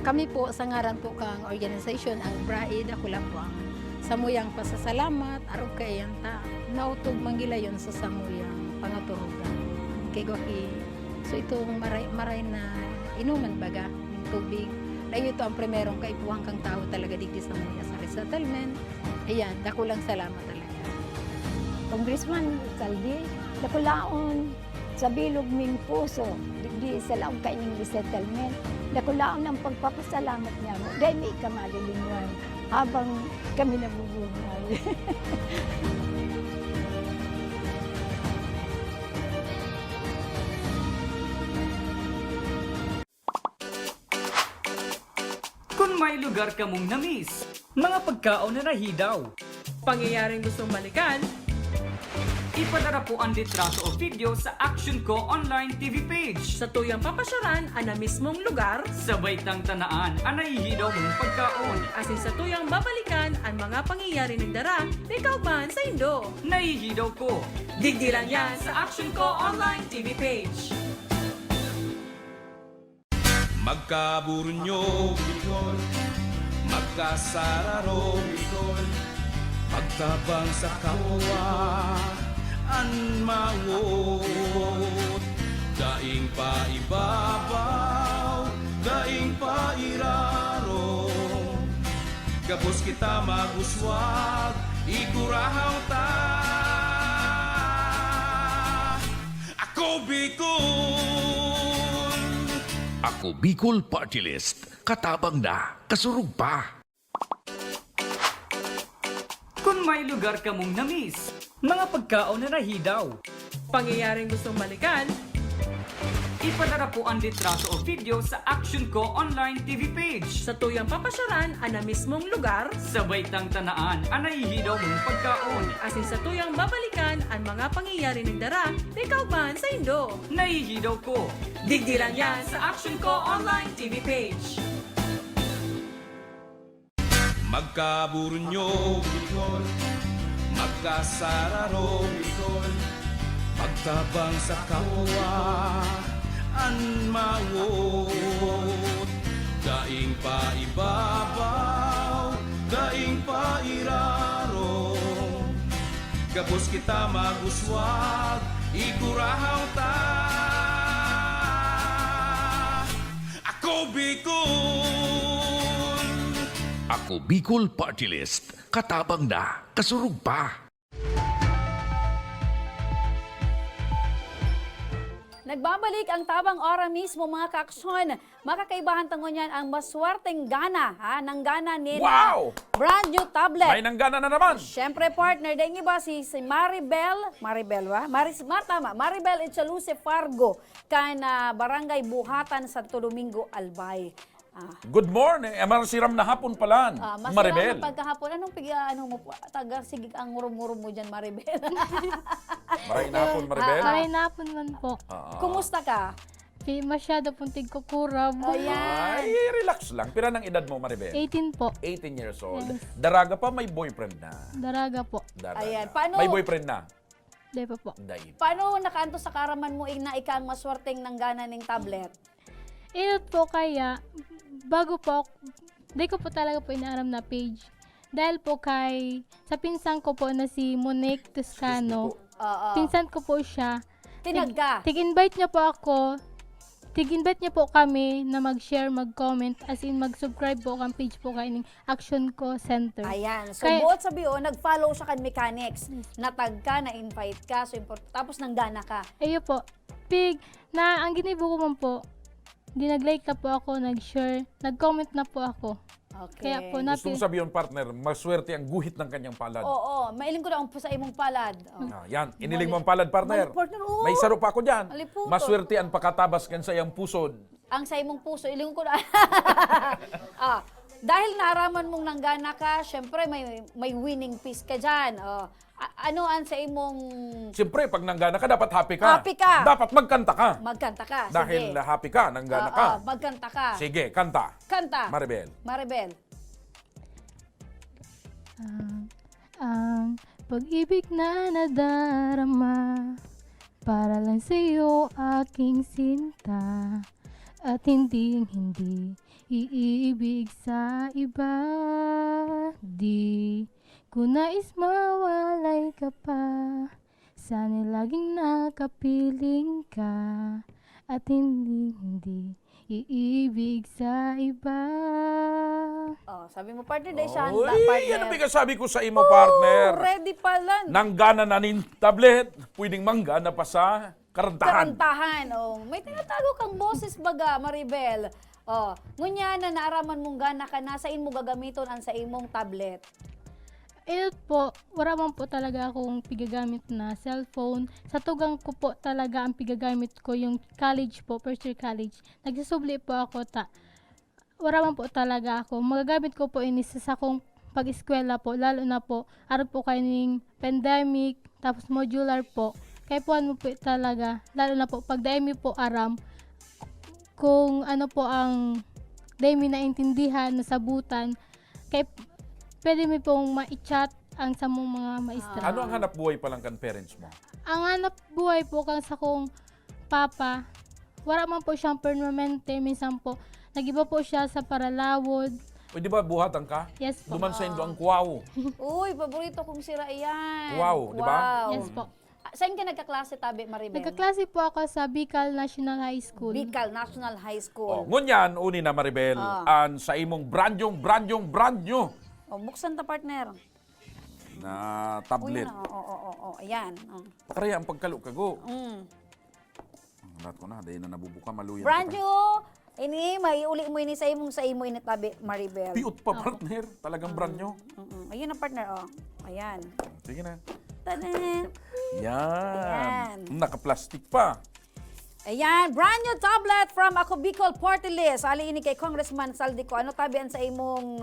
Kami po sa ngaran po kang organization, ang BRAID, ako lang po ang Samuyang pasasalamat, araw kayan ta, nautog manggilayon sa Samuyang pangaturugan. Kay Goki, so itong maray na inuman baga ng tubig. Dahil ito ang primerong kaipuhang kang tao talaga digdi sa Samuya sa resettlement. Ayan, dako lang salamat talaga. Congressman Saldi, dakulaon sa bilog ming puso, digdi sa laong kaining resettlement, dakulaon ang pagpapasalamat niya mo. Dahil may kamalilingwan habang kami nabubuhay. Kung may lugar ka mong namiss, mga pagkaon na nahidaw, Pangyayaring gustong balikan, ipadara po ang litrato o video sa Action Ko Online TV page. sa tuyang papasyaran ang na mismong lugar, Sabay tang tanaan ang nahihidaw mong pagkaon. asin sa tuyang babalikan ang mga pangyayari ng dara, may kauban sa Indo. Nahihidaw ko. Digdi lang yan sa Action Ko Online TV page. Magkaburunyo, Bicol. Magkasararo, Bicol. Magtabang sa kapwa, anmawot. Daing pa ibabaw, daing pa iraro. Gabos kita maguswag, ikurahaw ta. Ako Bicol! Ako Bicol Party List. Katabang na, kasurug pa. Kung may lugar ka mong namiss, mga pagkaon na nahidaw, Pangyayaring gustong balikan, Ipadara po ang litrato o video sa Action Ko online TV page. sa tuyang papasyaran ang na mismong lugar, Sabay tang tanaan ang nahihidaw mong pagkaon. asin sa tuyang babalikan ang mga pangyayari ng dara may kauban sa Indo. Nahihidaw ko. Digdiran yan sa Action Ko online TV page. Magkaburunyo, magkasararo, magtabang sa kapwa, an mawot, daing pa ibabaw, daing pa irarong, gabos kita maguswag, igurahaw ta. Ako Bicol! Ako Bicol Party List. Katabang na, kasurug pa. Nagbabalik ang tabang ora mismo mga kaaksyon. Makakaibahan tango niyan ang maswerteng gana, ng gana ni Wow! brand new tablet. May nanggana na naman. Siyempre partner, dahil iba si Maribel Echaluce Fargo, kan Barangay Buhatan, Santo Domingo, Albay. Good morning. Siram na hapon pala. Maribel. Masira pagkahapon. Anong mo po? Taga-sigig ang ngurum-ngurum mo dyan, Maribel. Maray na hapon, Maribel. Maray na hapon man po. Kumusta ka? Masyado pong tigkukurab. Ayan. Ay, relax lang. Pira ng edad mo, Maribel? 18 po. 18 years old. Yes. Daraga pa, may boyfriend na. Daraga po. Daraga. Ayan. Paano- May boyfriend na. Di pa po. Day. Paano nakaanto sa karaman mo na ika ang maswerteng ng gana ng tablet? Inot po kaya, bago po, di ko po talaga po inaaram na page. Dahil po sa pinsan ko po na si Monique Toscano, pinsan ko po siya. Tinag ka? Tig-invite niya po ako, tig-invite niya po kami na mag-share, mag-comment, as in mag-subscribe po ang page po kayo ng Action Ko Center. Ayan. So, buot sabi nag-follow siya kan mechanics. Natag ka, na-invite ka, so tapos nanggana ka. Ayo po. Ang ginibo ko man po, nag-like na po ako, nag-share, nag-comment na po ako. Okay. Kaya po, Gusto sabihin, partner, maswerte ang guhit ng kanyang palad. Oo, mailing ko na ang sa imong palad. Yan, iniling mo ang palad, partner. Partner, oo. May saro pa ako dyan. Aliputo. Maswerte ang pakatabas kan sa iyang pusod. Ang sa imong puso, iling ko na. Dahil naaraman mong nanggana ka, syempre may winning piece ka dyan. Ano ang sa imong... Siyempre, pag nanggana ka, dapat happy ka. Happy ka. Dapat magkanta ka. Magkanta ka. Sige. Dahil happy ka, nanggana ka. Magkanta ka. Sige, kanta. Kanta. Maribel. Ang pag-ibig na nadarama, para lang sa'yo aking sinta, at hindi iibig sa iba. Di ko nais mawalay ka pa, sana laging nakapiling ka, at hindi iibig sa iba. Sabi mo, partner, dahil siya Uy, partner. yan ang sabi ko sa imo, partner. Ready pala. Nanggana na nin tablet, pwedeng manggana pa sa karantahan. May tinatago kang boses baga, Maribel. Ngunya na naaraman mong gana ka na, sa mo gagamiton ang sa imong tablet. Po, wala man po talaga akong pigagamit na cellphone. Sa tugang ko po talaga ang pigagamit ko yung college po, first year college. Nagsusubli po ako wala man po talaga ako. Magagamit ko po sa akong pag-eskwela po, lalo na po, araw po kayo ng pandemic, tapos modular po. Kaya po ano po talaga, lalo na po, pag daimi po aram, kung ano po ang daimi na intindihan, nasabutan, kaya pwede mo pong ma-chat ang sa mong mga maestra. Ano ang hanap buhay pa lang kan parents mo? Ang hanap buhay po kang sa kong papa, wala man po siyang permanente, minsan po, nag-iba po siya sa Paralawod. O di ba buhatan ka? Yes po. Duman sa indo ang kuwaw. Uy, paborito kong sira yan. Wow, di ba? Yes po. Saan ka nagkaklase, Tabi, Maribel? Nagkaklase po ako sa Bicol National High School. Bicol National High School. Ngunyan, uni na Maribel, an sa imong brand new Buksan ta, partner. na tablet. Ayan. Kaya ang pagkalukago. Lahat ko na, dahil na nabubuka, maluyan. Brand new. Ini, maiuli mo ini sa imo ini, Tabi, Maribel. Piot pa, partner. Talagang brand new. Ayun na, partner. Ayan. Sige na. Tanan. Yan. Naka-plastic pa. Ayan, brand new tablet from Ako Bicol Party List. Ali ini kay Congressman Saldico. Ano tabian sa imong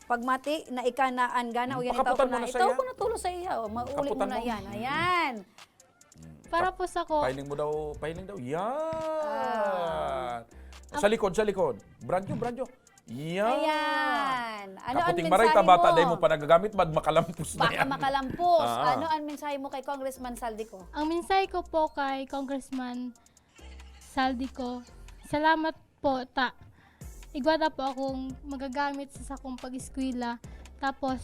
pagmati na ikanaan gana o yan itaw ko Pakaputan mo na. na sa Itaw iya. ko na tulo sa iya. O, maulit mo Kaputan na mo. yan. Ayan. Para po sa ko, Pahiling mo daw, pahiling daw. Yan. Sa likod, sa likod. Brand new. Yan. Ayan. Ano ang Kaputing mensahe maray, bata, mo? day mo pa nagagamit, makalampos na Baka yan. makalampos. Ah. Ano ang mensahe mo kay Congressman Saldico? ang mensahe ko po kay Congressman Saldico, salamat po ta. Igwada po akong magagamit sa sakong pag-eskwela. Tapos,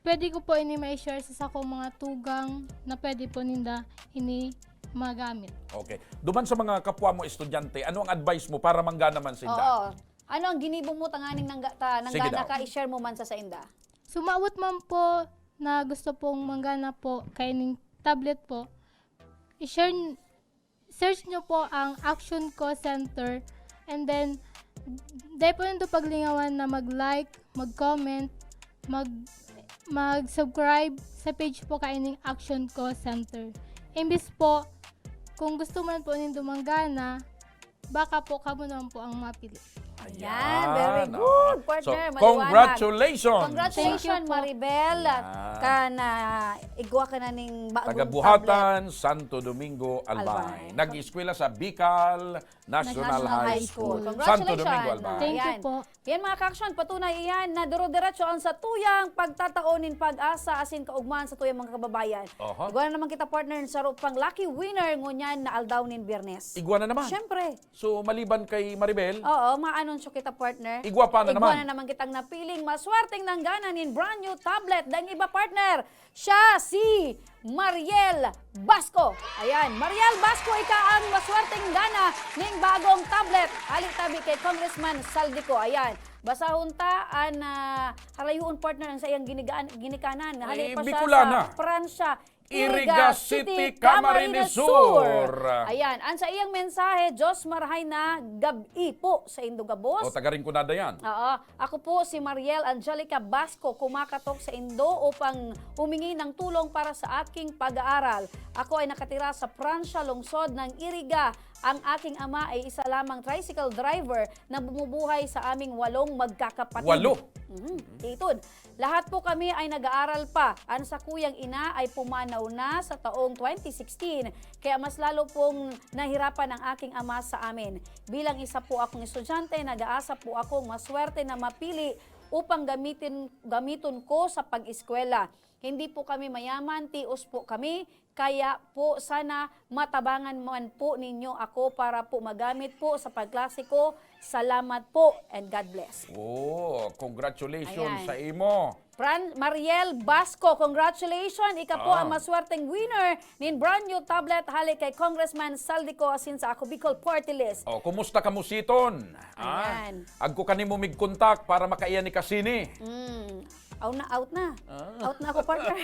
pwede ko po ini ma-share sa sakong mga tugang na pwede po ninda ini magamit. Okay. Duman sa mga kapwa mo estudyante, ano ang advice mo para manggana man sinda? Oo. Ano ang ginibong mo tanganing Sige nanggana daw. ka i-share mo man sa inda? Sumawat man po na gusto pong manggana po kay ning tablet po, i-share, search nyo po ang Action Co Center and then dahil po nito paglingawan na mag-like, mag-comment, mag-subscribe sa page po kaining Action Co Center. Imbis po, kung gusto man po nito manggana, baka po kamo naman po ang mapili. Ayan, very Yan, good, So, partner. Maliwanag. congratulations! Congratulations, Thank you po. Maribel. Yan. Kana, igwa ka na ning bagong tablet. Taga-Buhatan, Santo Domingo, Albay. Albay. Nag-eskwela sa Bicol National High School. Santo Domingo, Albay. Thank you Ayan. po. Yan mga ka-action, patunay iyan na duro-diretso ang sa tuyang pagtataonin pag-asa asin kaugman sa tuyang mga kababayan. Oho. Igwa na naman kita partner sa pang lucky winner ngunyan na aldawnin Biyernes. Igwa na naman. Siyempre. So, maliban kay Maribel, Oo, maanunsyo kita partner. Igwa pa na Igwa naman. na naman kitang napiling maswerteng nanggana nin brand new tablet. Dahil iba partner, siya si Mariel Basco. Ayan, Mariel Basco, ika ang maswerteng gana ning bagong tablet. Ali tabi kay Congressman Saldico. Ayan, basahon ta an halayuon partner ang sayang ginikanan. Hali pa siya Bicolana. sa Pransya. Iriga City, Camarines Sur. Ayan, ang sa iyang mensahe, Diyos marahay na gabi po sa Indogabos. o tagarin ko na yan. Oo. Ako po si Mariel Angelica Basco, kumakatok sa Indo upang humingi ng tulong para sa aking pag-aaral. Ako ay nakatira sa Pransya, lungsod ng Iriga. Ang aking ama ay isa lamang tricycle driver na bumubuhay sa aming 8 magkakapatid. 8? Itod. Lahat po kami ay nag-aaral pa. Ang sa kuyang ina ay pumanaw na sa taong 2016. Kaya mas lalo pong nahirapan ang aking ama sa amin. Bilang isa po akong estudyante, nag-aasa po akong maswerte na mapili upang gamitin ko sa pag-eskwela. Hindi po kami mayaman, tios po kami. Kaya po sana matabangan man po ninyo ako para po magamit po sa pagklase ko. Salamat po and God bless. Oh, congratulations Ayan. sa imo. Mariel Basco, congratulations! Ika po Ah. ang maswerteng winner nin brand new tablet hali kay Congressman Saldico asin sa Ako Bicol Party List. Oh, kumusta ka musiton? Ayan. Agko kanimo mig kontak para makaiya ni Kasini. Out na. Out na ako, partner.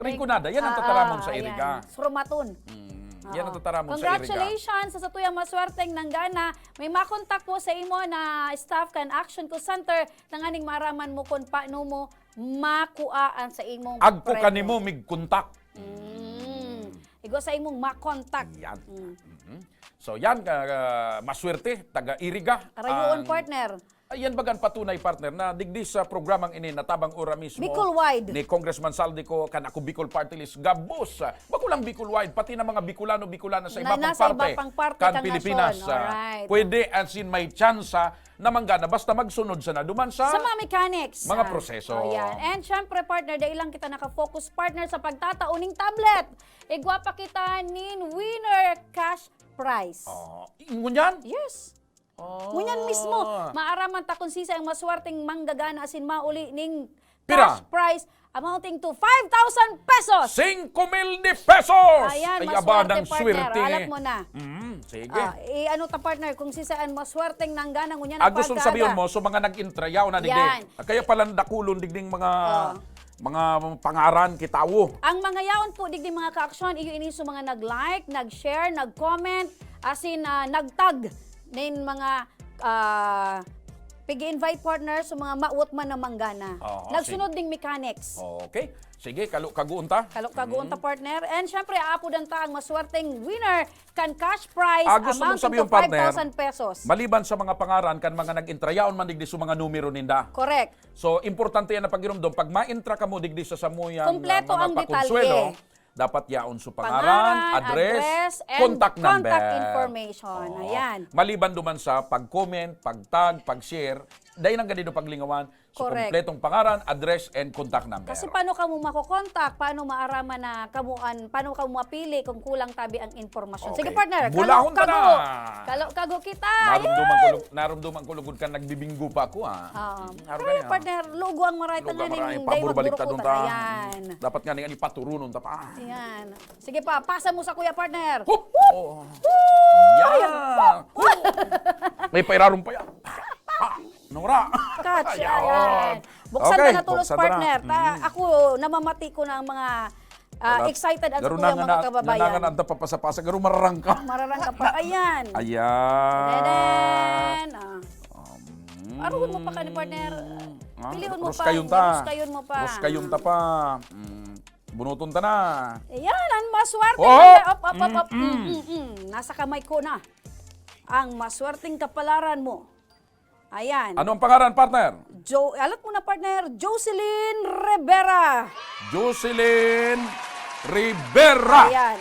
Ringkunada, yan ang tataramon sa Iriga. Srumaton. Yan ang tataramon sa Iriga. Congratulations sa tuyang maswerteng nanggana. May makontak po sa imo na staff kan Action Co Center nang aning maraman mo kung paano mo makuaan sa imong Agko premyo. kanimo mig kontak. Igo sa imong makontak. Yan. So yan, maswerte, taga Iriga. Karayoon, Ang- partner. Ayan bagan patunay partner na digdi sa programang ini natabang ora mismo Bicol-wide. ni Congressman Saldico kan Ako Bicol Party List gabos. Bago lang Bicol-wide, pati na mga Bicolano sa iba pang nasa parte, iba pang parte kan kang Pilipinas. nasyon. Alright. Pwede asin may tsansa na manggana basta magsunod sa na duman sa Sa mga mechanics. mga proseso. Oh, yan. And syempre, partner, dahil lang kita nakafocus, partner, sa pagtatauning tablet. Igwa pa kita nin winner cash prize. Ngunyan? Yes. Ngunyan mismo. Maaraman ta kung sisa ang maswerteng manggagana asin mauli ning Pira? cash prize amounting to 5,000 pesos. 5,000 pesos! Ayan, Ay, maswerte, abadang partner. swerte. Alam mo na. Sige. Ano ta, partner, kung sisa ang maswerteng nanggana ngunyan Gusto sabihin mo, so mga nag-intrayaw na Yan. digdi. Kaya pala dakulon digding mga pangaran kitawo. Ang mga yaon po, digdi mga ka-aksyon, iyo iniso mga nag-like, nag-share, nag-comment, asin nag-tag nin mga pig-invite partners sa mga maut man na manggana. Oo, Nagsunod ding mechanics. Okay. Sige, kaguunta. Kalok-kaguon ta partner. And syempre, aapudan ta ang maswerteng winner kan cash prize Gusto mong amounting sabihin, to partner, 5,000 pesos. Maliban sa mga pangaran, kan mga nag-intrayaon man digdi sa mga numero ninda. Correct. So, importante yan na pagirumdom. Pag ma-intra ka mo digdi sa samuyang Kompleto mga ang pakonsuelo, detalye. dapat yaon sa pangaran, address, and contact number. information. Ayan. Maliban duman sa pag-comment, pag-tag, pag-share, dahil ang ganito paglingawan, so Correct. kompletong pangaran, address, and contact number. Kasi paano ka mo makokontak? Paano maaraman na kamuan? Paano ka mo mapili kung kulang tabi ang informasyon? Sige Okay. partner, Bulahon ka na! Kalok-kago kita. Narumduman ko lugod ka nagbibinggo pa ako, ha? Naroon ka Ay, niya. partner, lugo ang maraytan Luga na maraming ning pabor baliktad magdurukutan. ta. Ayan. Dapat nga ni paturunon ta pa. Ayan. Sige pa, pasa mo sa kuya partner. Oh. Yan! May pairarong pa yan. Nora! Catch. Ayan. Ayan. Buksan Okay, ka na tulos buksan ta na. partner. Ako, namamati ko na ang mga excited at Garo kuya mga kababayan. Nanangan anta papasa-pasa. Garo mararang ka. Mararang ka pa. Ayan. Ayan. Deden. Aruhon mo pa ka ni partner. Piliun mo pa. Ruskayon mo pa. Ruskayon ta pa. Bunuton ta na. Ayan, ang maswerte. Oh! Nasa kamay ko na. Ang maswerteng kapalaran mo. Ayan. Ano ang pangalan, partner? Alat mo na partner, Jocelyn Rivera. Jocelyn Rivera. Ayan.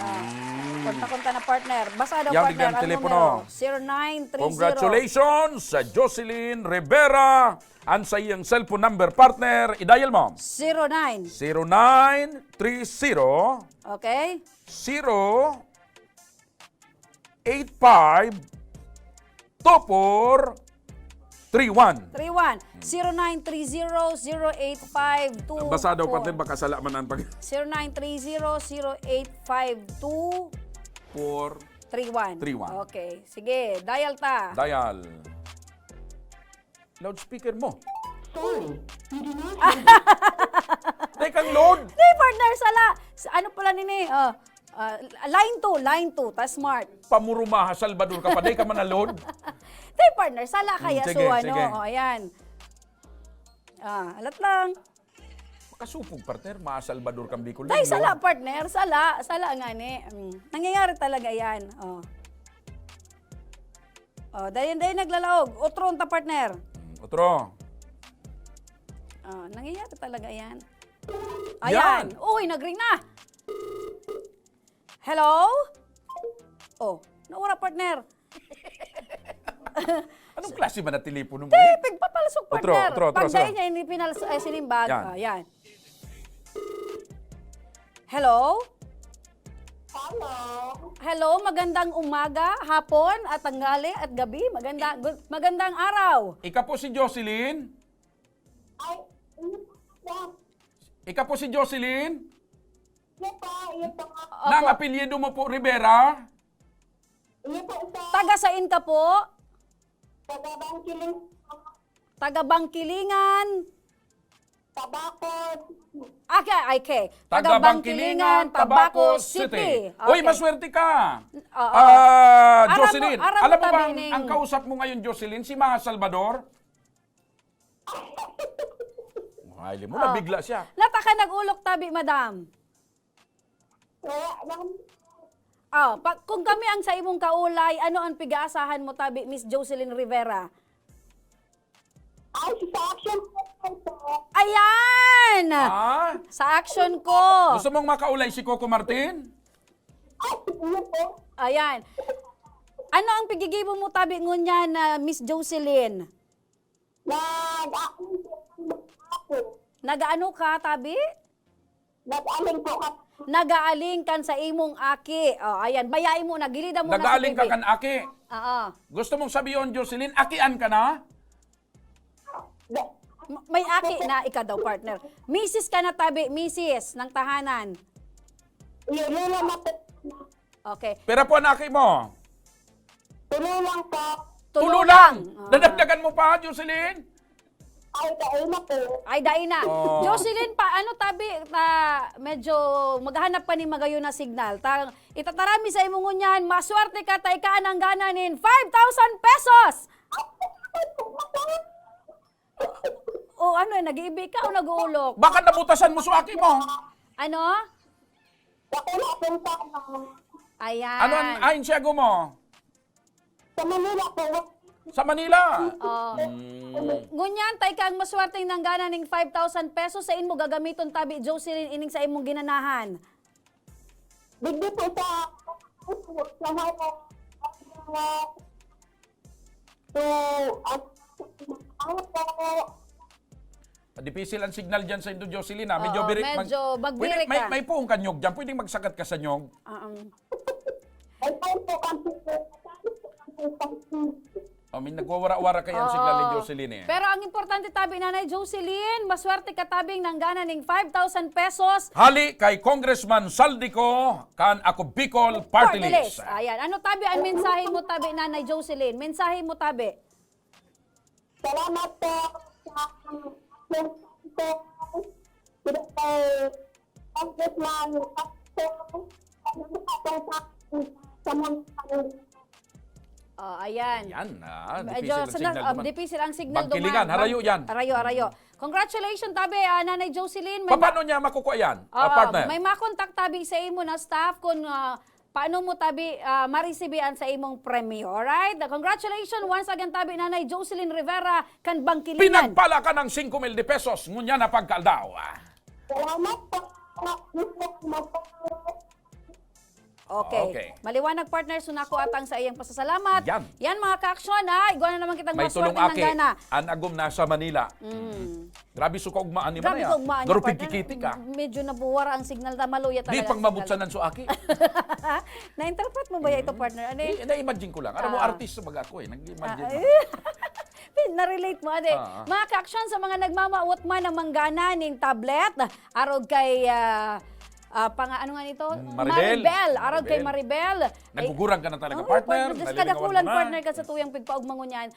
Konta-konta na partner. Basa daw Yang partner bigyan ang telepono. numero. 0930. Congratulations sa Jocelyn Rivera. Ang sa iyang cellphone number, partner, i-dial mo. 09. 0930 Okay. 085 2431. 31. 0930-085-2. Basa daw, partner, baka sala man ang pag... 0930-085-2. 31. 31. Okay. Sige, dial ta. Dial. Loudspeaker mo. Tekang load. Hey, partner, sala. Ano pala nini? Line 2, ta smart. Pamurumaha, Salvador ka pa. Day ka man na load. Hey, partner, sala kaya. Sige, so, ano, sige. ayan. Alat lang. Makasupog, partner. Maa Salvador kang Bicol. Day, sala, partner. Sala nga ni. Nangyayari talaga yan. Dayan naglalaog. Otron ta, partner. Otro. Nangyayari talaga yan. Ayan. Uy, nag-ring na. Hello? Nawara, partner. Anong klase ba na telepono mo? Pigpapalasok, partner. Otro. Pagdahin niya, hindi sinimbag. Yan. Hello? Hello, magandang umaga, hapon, at tanghali, at gabi. Magandang araw. Ika po si Jocelyn? Ika po si Jocelyn? Nang apelyido mo po, Rivera? Taga-sain ka po? Taga-Bangkilingan. Okay. Taga-Bangkilingan, Tabaco City. Okay. Uy, maswerte ka. Jocelyn, alam mo bang ang kausap mo ngayon, Jocelyn, si Maha Salvador? Ay, mo nabigla siya. Nataka nag-ulok tabi, madam. Kung kami ang sa imong kaulay, ano ang pig-aasahan mo tabi, Miss Jocelyn Rivera? Sa action ko. Ayan! Sa action ko. Gusto mong makaulay si Coco Martin? Ayan. Ano ang pigigibo mo tabi ngunya na Miss Jocelyn? Nagaano ka tabi? Nag-aling po ka. Nagaaling kan sa imong aki. Ayan, bayain mo na, gilida mo Nagaaling na ka kan aki. Gusto mong sabihin, Jocelyn, akian ka na? May aki na ikaw daw, partner. Mrs. ka na tabi, Mrs. ng tahanan. Okay. Pero po ang aki mo? Tulo lang po. Tulo lang. Dadagdagan mo pa, Jocelyn? Ay, daay na. Jocelyn, ano tabi, medyo maghanap pa ni magayon na signal. Itatarami sa imong ngunyan, maswerte ka, taikaan ang gananin, 5,000 pesos! Ano, nag-iibig ka o nag-uulok? Baka nabutasan mo sa aki mo? Ano? Ayan. Ano ang ahensyago mo? Sa Manila po. Sa Manila. Oh. Ngunyan, tay kang maswerte ng gana ng 5,000 pesos sa inmo gagamiton tabi Jocelyn ining sa imong ginanahan. Bigdi po sa Dipisil ang signal dyan sa Indo Jocelyn. Oo, Medyo medyo magbirik ka. may puong kanyog dyan. Pwedeng magsakat ka sa nyog. May nagwawara-wara kaya ang signal ni Jocelyn eh. Pero ang importante tabi Nanay Jocelyn, maswerte ka tabing ng gana ng 5,000 pesos. Hali kay Congressman Saldico kan ako Bicol Party List. Ayan. Ano tabi ang mensahe mo tabi Nanay Jocelyn? Mensahe mo tabi. Salamat po sa Ayan. Yan Medyo dipisil ang signal duman. Bangkiligan, harayo yan. Harayo. Congratulations tabi Nanay Jocelyn. Paano niya makukuha yan, partner? May makontak tabi sa imo na staff kung paano mo tabi maresibian sa imong premyo. Alright? Congratulations once again tabi Nanay Jocelyn Rivera kan Bangkiligan. Pinagpala ka ng 5,000 pesos. Ngunya na pagkaldaw. Salamat po. Okay. Maliwanag partner, sunako atang sa iyang pasasalamat. Yan. Mga ka-aksyon Igual na naman kitang May maswerte tulong ng aki. gana. Anagom na sa Manila. Grabe suka ugmaan ni Grabe Manaya. kung maan Pero niya, partner. pigkikiti ka. Medyo nabuwara ang signal na maluya talaga. Di pang mabutsanan so aki. Na-interpret mo ba ito partner? Ano yun? Na-imagine ko lang. Alam mo, artist mag ako eh. Nag-imagine mo. Na-relate mo, ade. Mga ka-aksyon sa mga nagmamawot man ng manggana ning tablet, arog kay ano nga nito? Maribel. Arog kay Maribel. Nagugurang ka na talaga, partner. Kadakulan partner ka sa tuyang pigpaugmangon yan.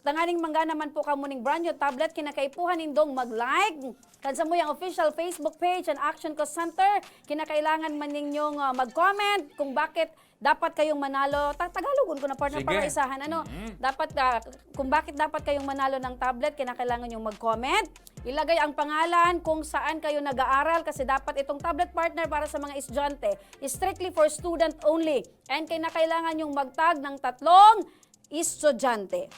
Tanganing mangga naman po ka muning brand new tablet, kinakaipuhan nindong mag-like. Kansa mo yung official Facebook page and Action Cost Center, kinakailangan man ninyong mag-comment kung bakit dapat kayong manalo. Tagalogon ko na partner Sige. para isahan. Dapat, kung bakit dapat kayong manalo ng tablet, kinakailangan yung mag-comment. Ilagay ang pangalan kung saan kayo nag-aaral kasi dapat itong tablet partner para sa mga estudyante is strictly for student only. And kinakailangan yung mag-tag ng 3 estudyante.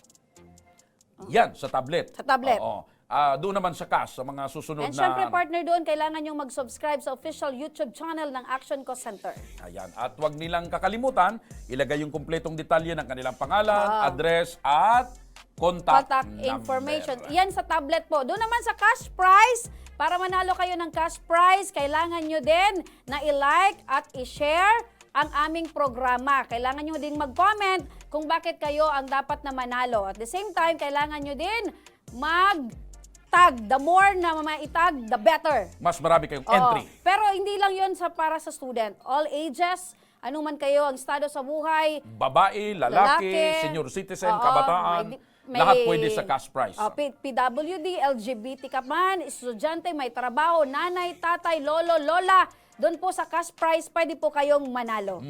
Yan, sa tablet. Sa tablet. Oo. Doon naman sa cash, sa mga susunod And na... syempre partner doon, kailangan yung mag-subscribe sa official YouTube channel ng Action Cost Center. Ayan. At huwag nilang kakalimutan, ilagay yung kumpletong detalye ng kanilang pangalan, address, at contact information. number. Yan sa tablet po. Doon naman sa cash prize, para manalo kayo ng cash prize, kailangan nyo din na i-like at i-share ang aming programa. Kailangan nyo din mag-comment kung bakit kayo ang dapat na manalo. At the same time, kailangan nyo din mag-tag. The more na maitag, the better. Mas marami kayong entry. Pero hindi lang yun para sa student. All ages, ano man kayo ang estado sa buhay. Babae, lalaki, senior citizen, kabataan, lahat pwede sa cash prize. PWD, LGBT ka man, estudyante, may trabaho, nanay, tatay, lolo, lola. Doon po sa cash prize, pwede po kayong manalo.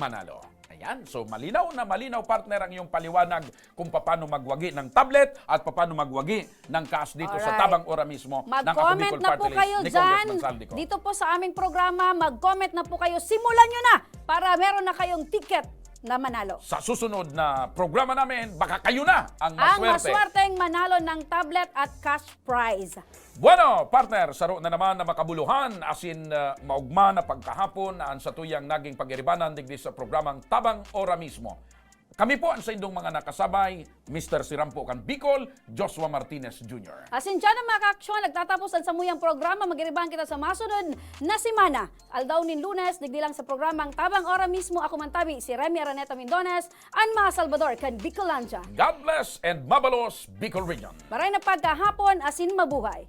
Ayan. So, malinaw na malinaw, partner, ang iyong paliwanag kung paano magwagi ng tablet at paano magwagi ng cash dito sa Tabang Ora mismo ng Ako Mag-comment Bicol na Party po List kayo ni dyan. Congressman Saldico. Dito po sa aming programa, mag-comment na po kayo. Simulan nyo na para meron na kayong ticket na manalo. Sa susunod na programa namin, baka kayo na ang maswerte. maswerteng manalo ng tablet at cash prize. Bueno, partner, saro na naman na makabuluhan, asin maugma na pagkahapon ang sa tuyang naging pag-iribanan digdi sa programang Tabang Ora mismo. Kami po ang sa indong mga nakasabay, Mr. Sirampo kan Bicol, Joshua Martinez Jr. Asin dyan ang mga ka-aksyon, nagtatapos ang samuyang programa, mag-iribahan kita sa masunod na simana. Aldaw nin Lunes, digdi lang sa programang Tabang Ora mismo, ako man tabi, si Remy Araneta Mindones, ang mga Salvador kan Bicolandia. God bless and mabalos, Bicol Region. Maray na pagkahapon, asin mabuhay.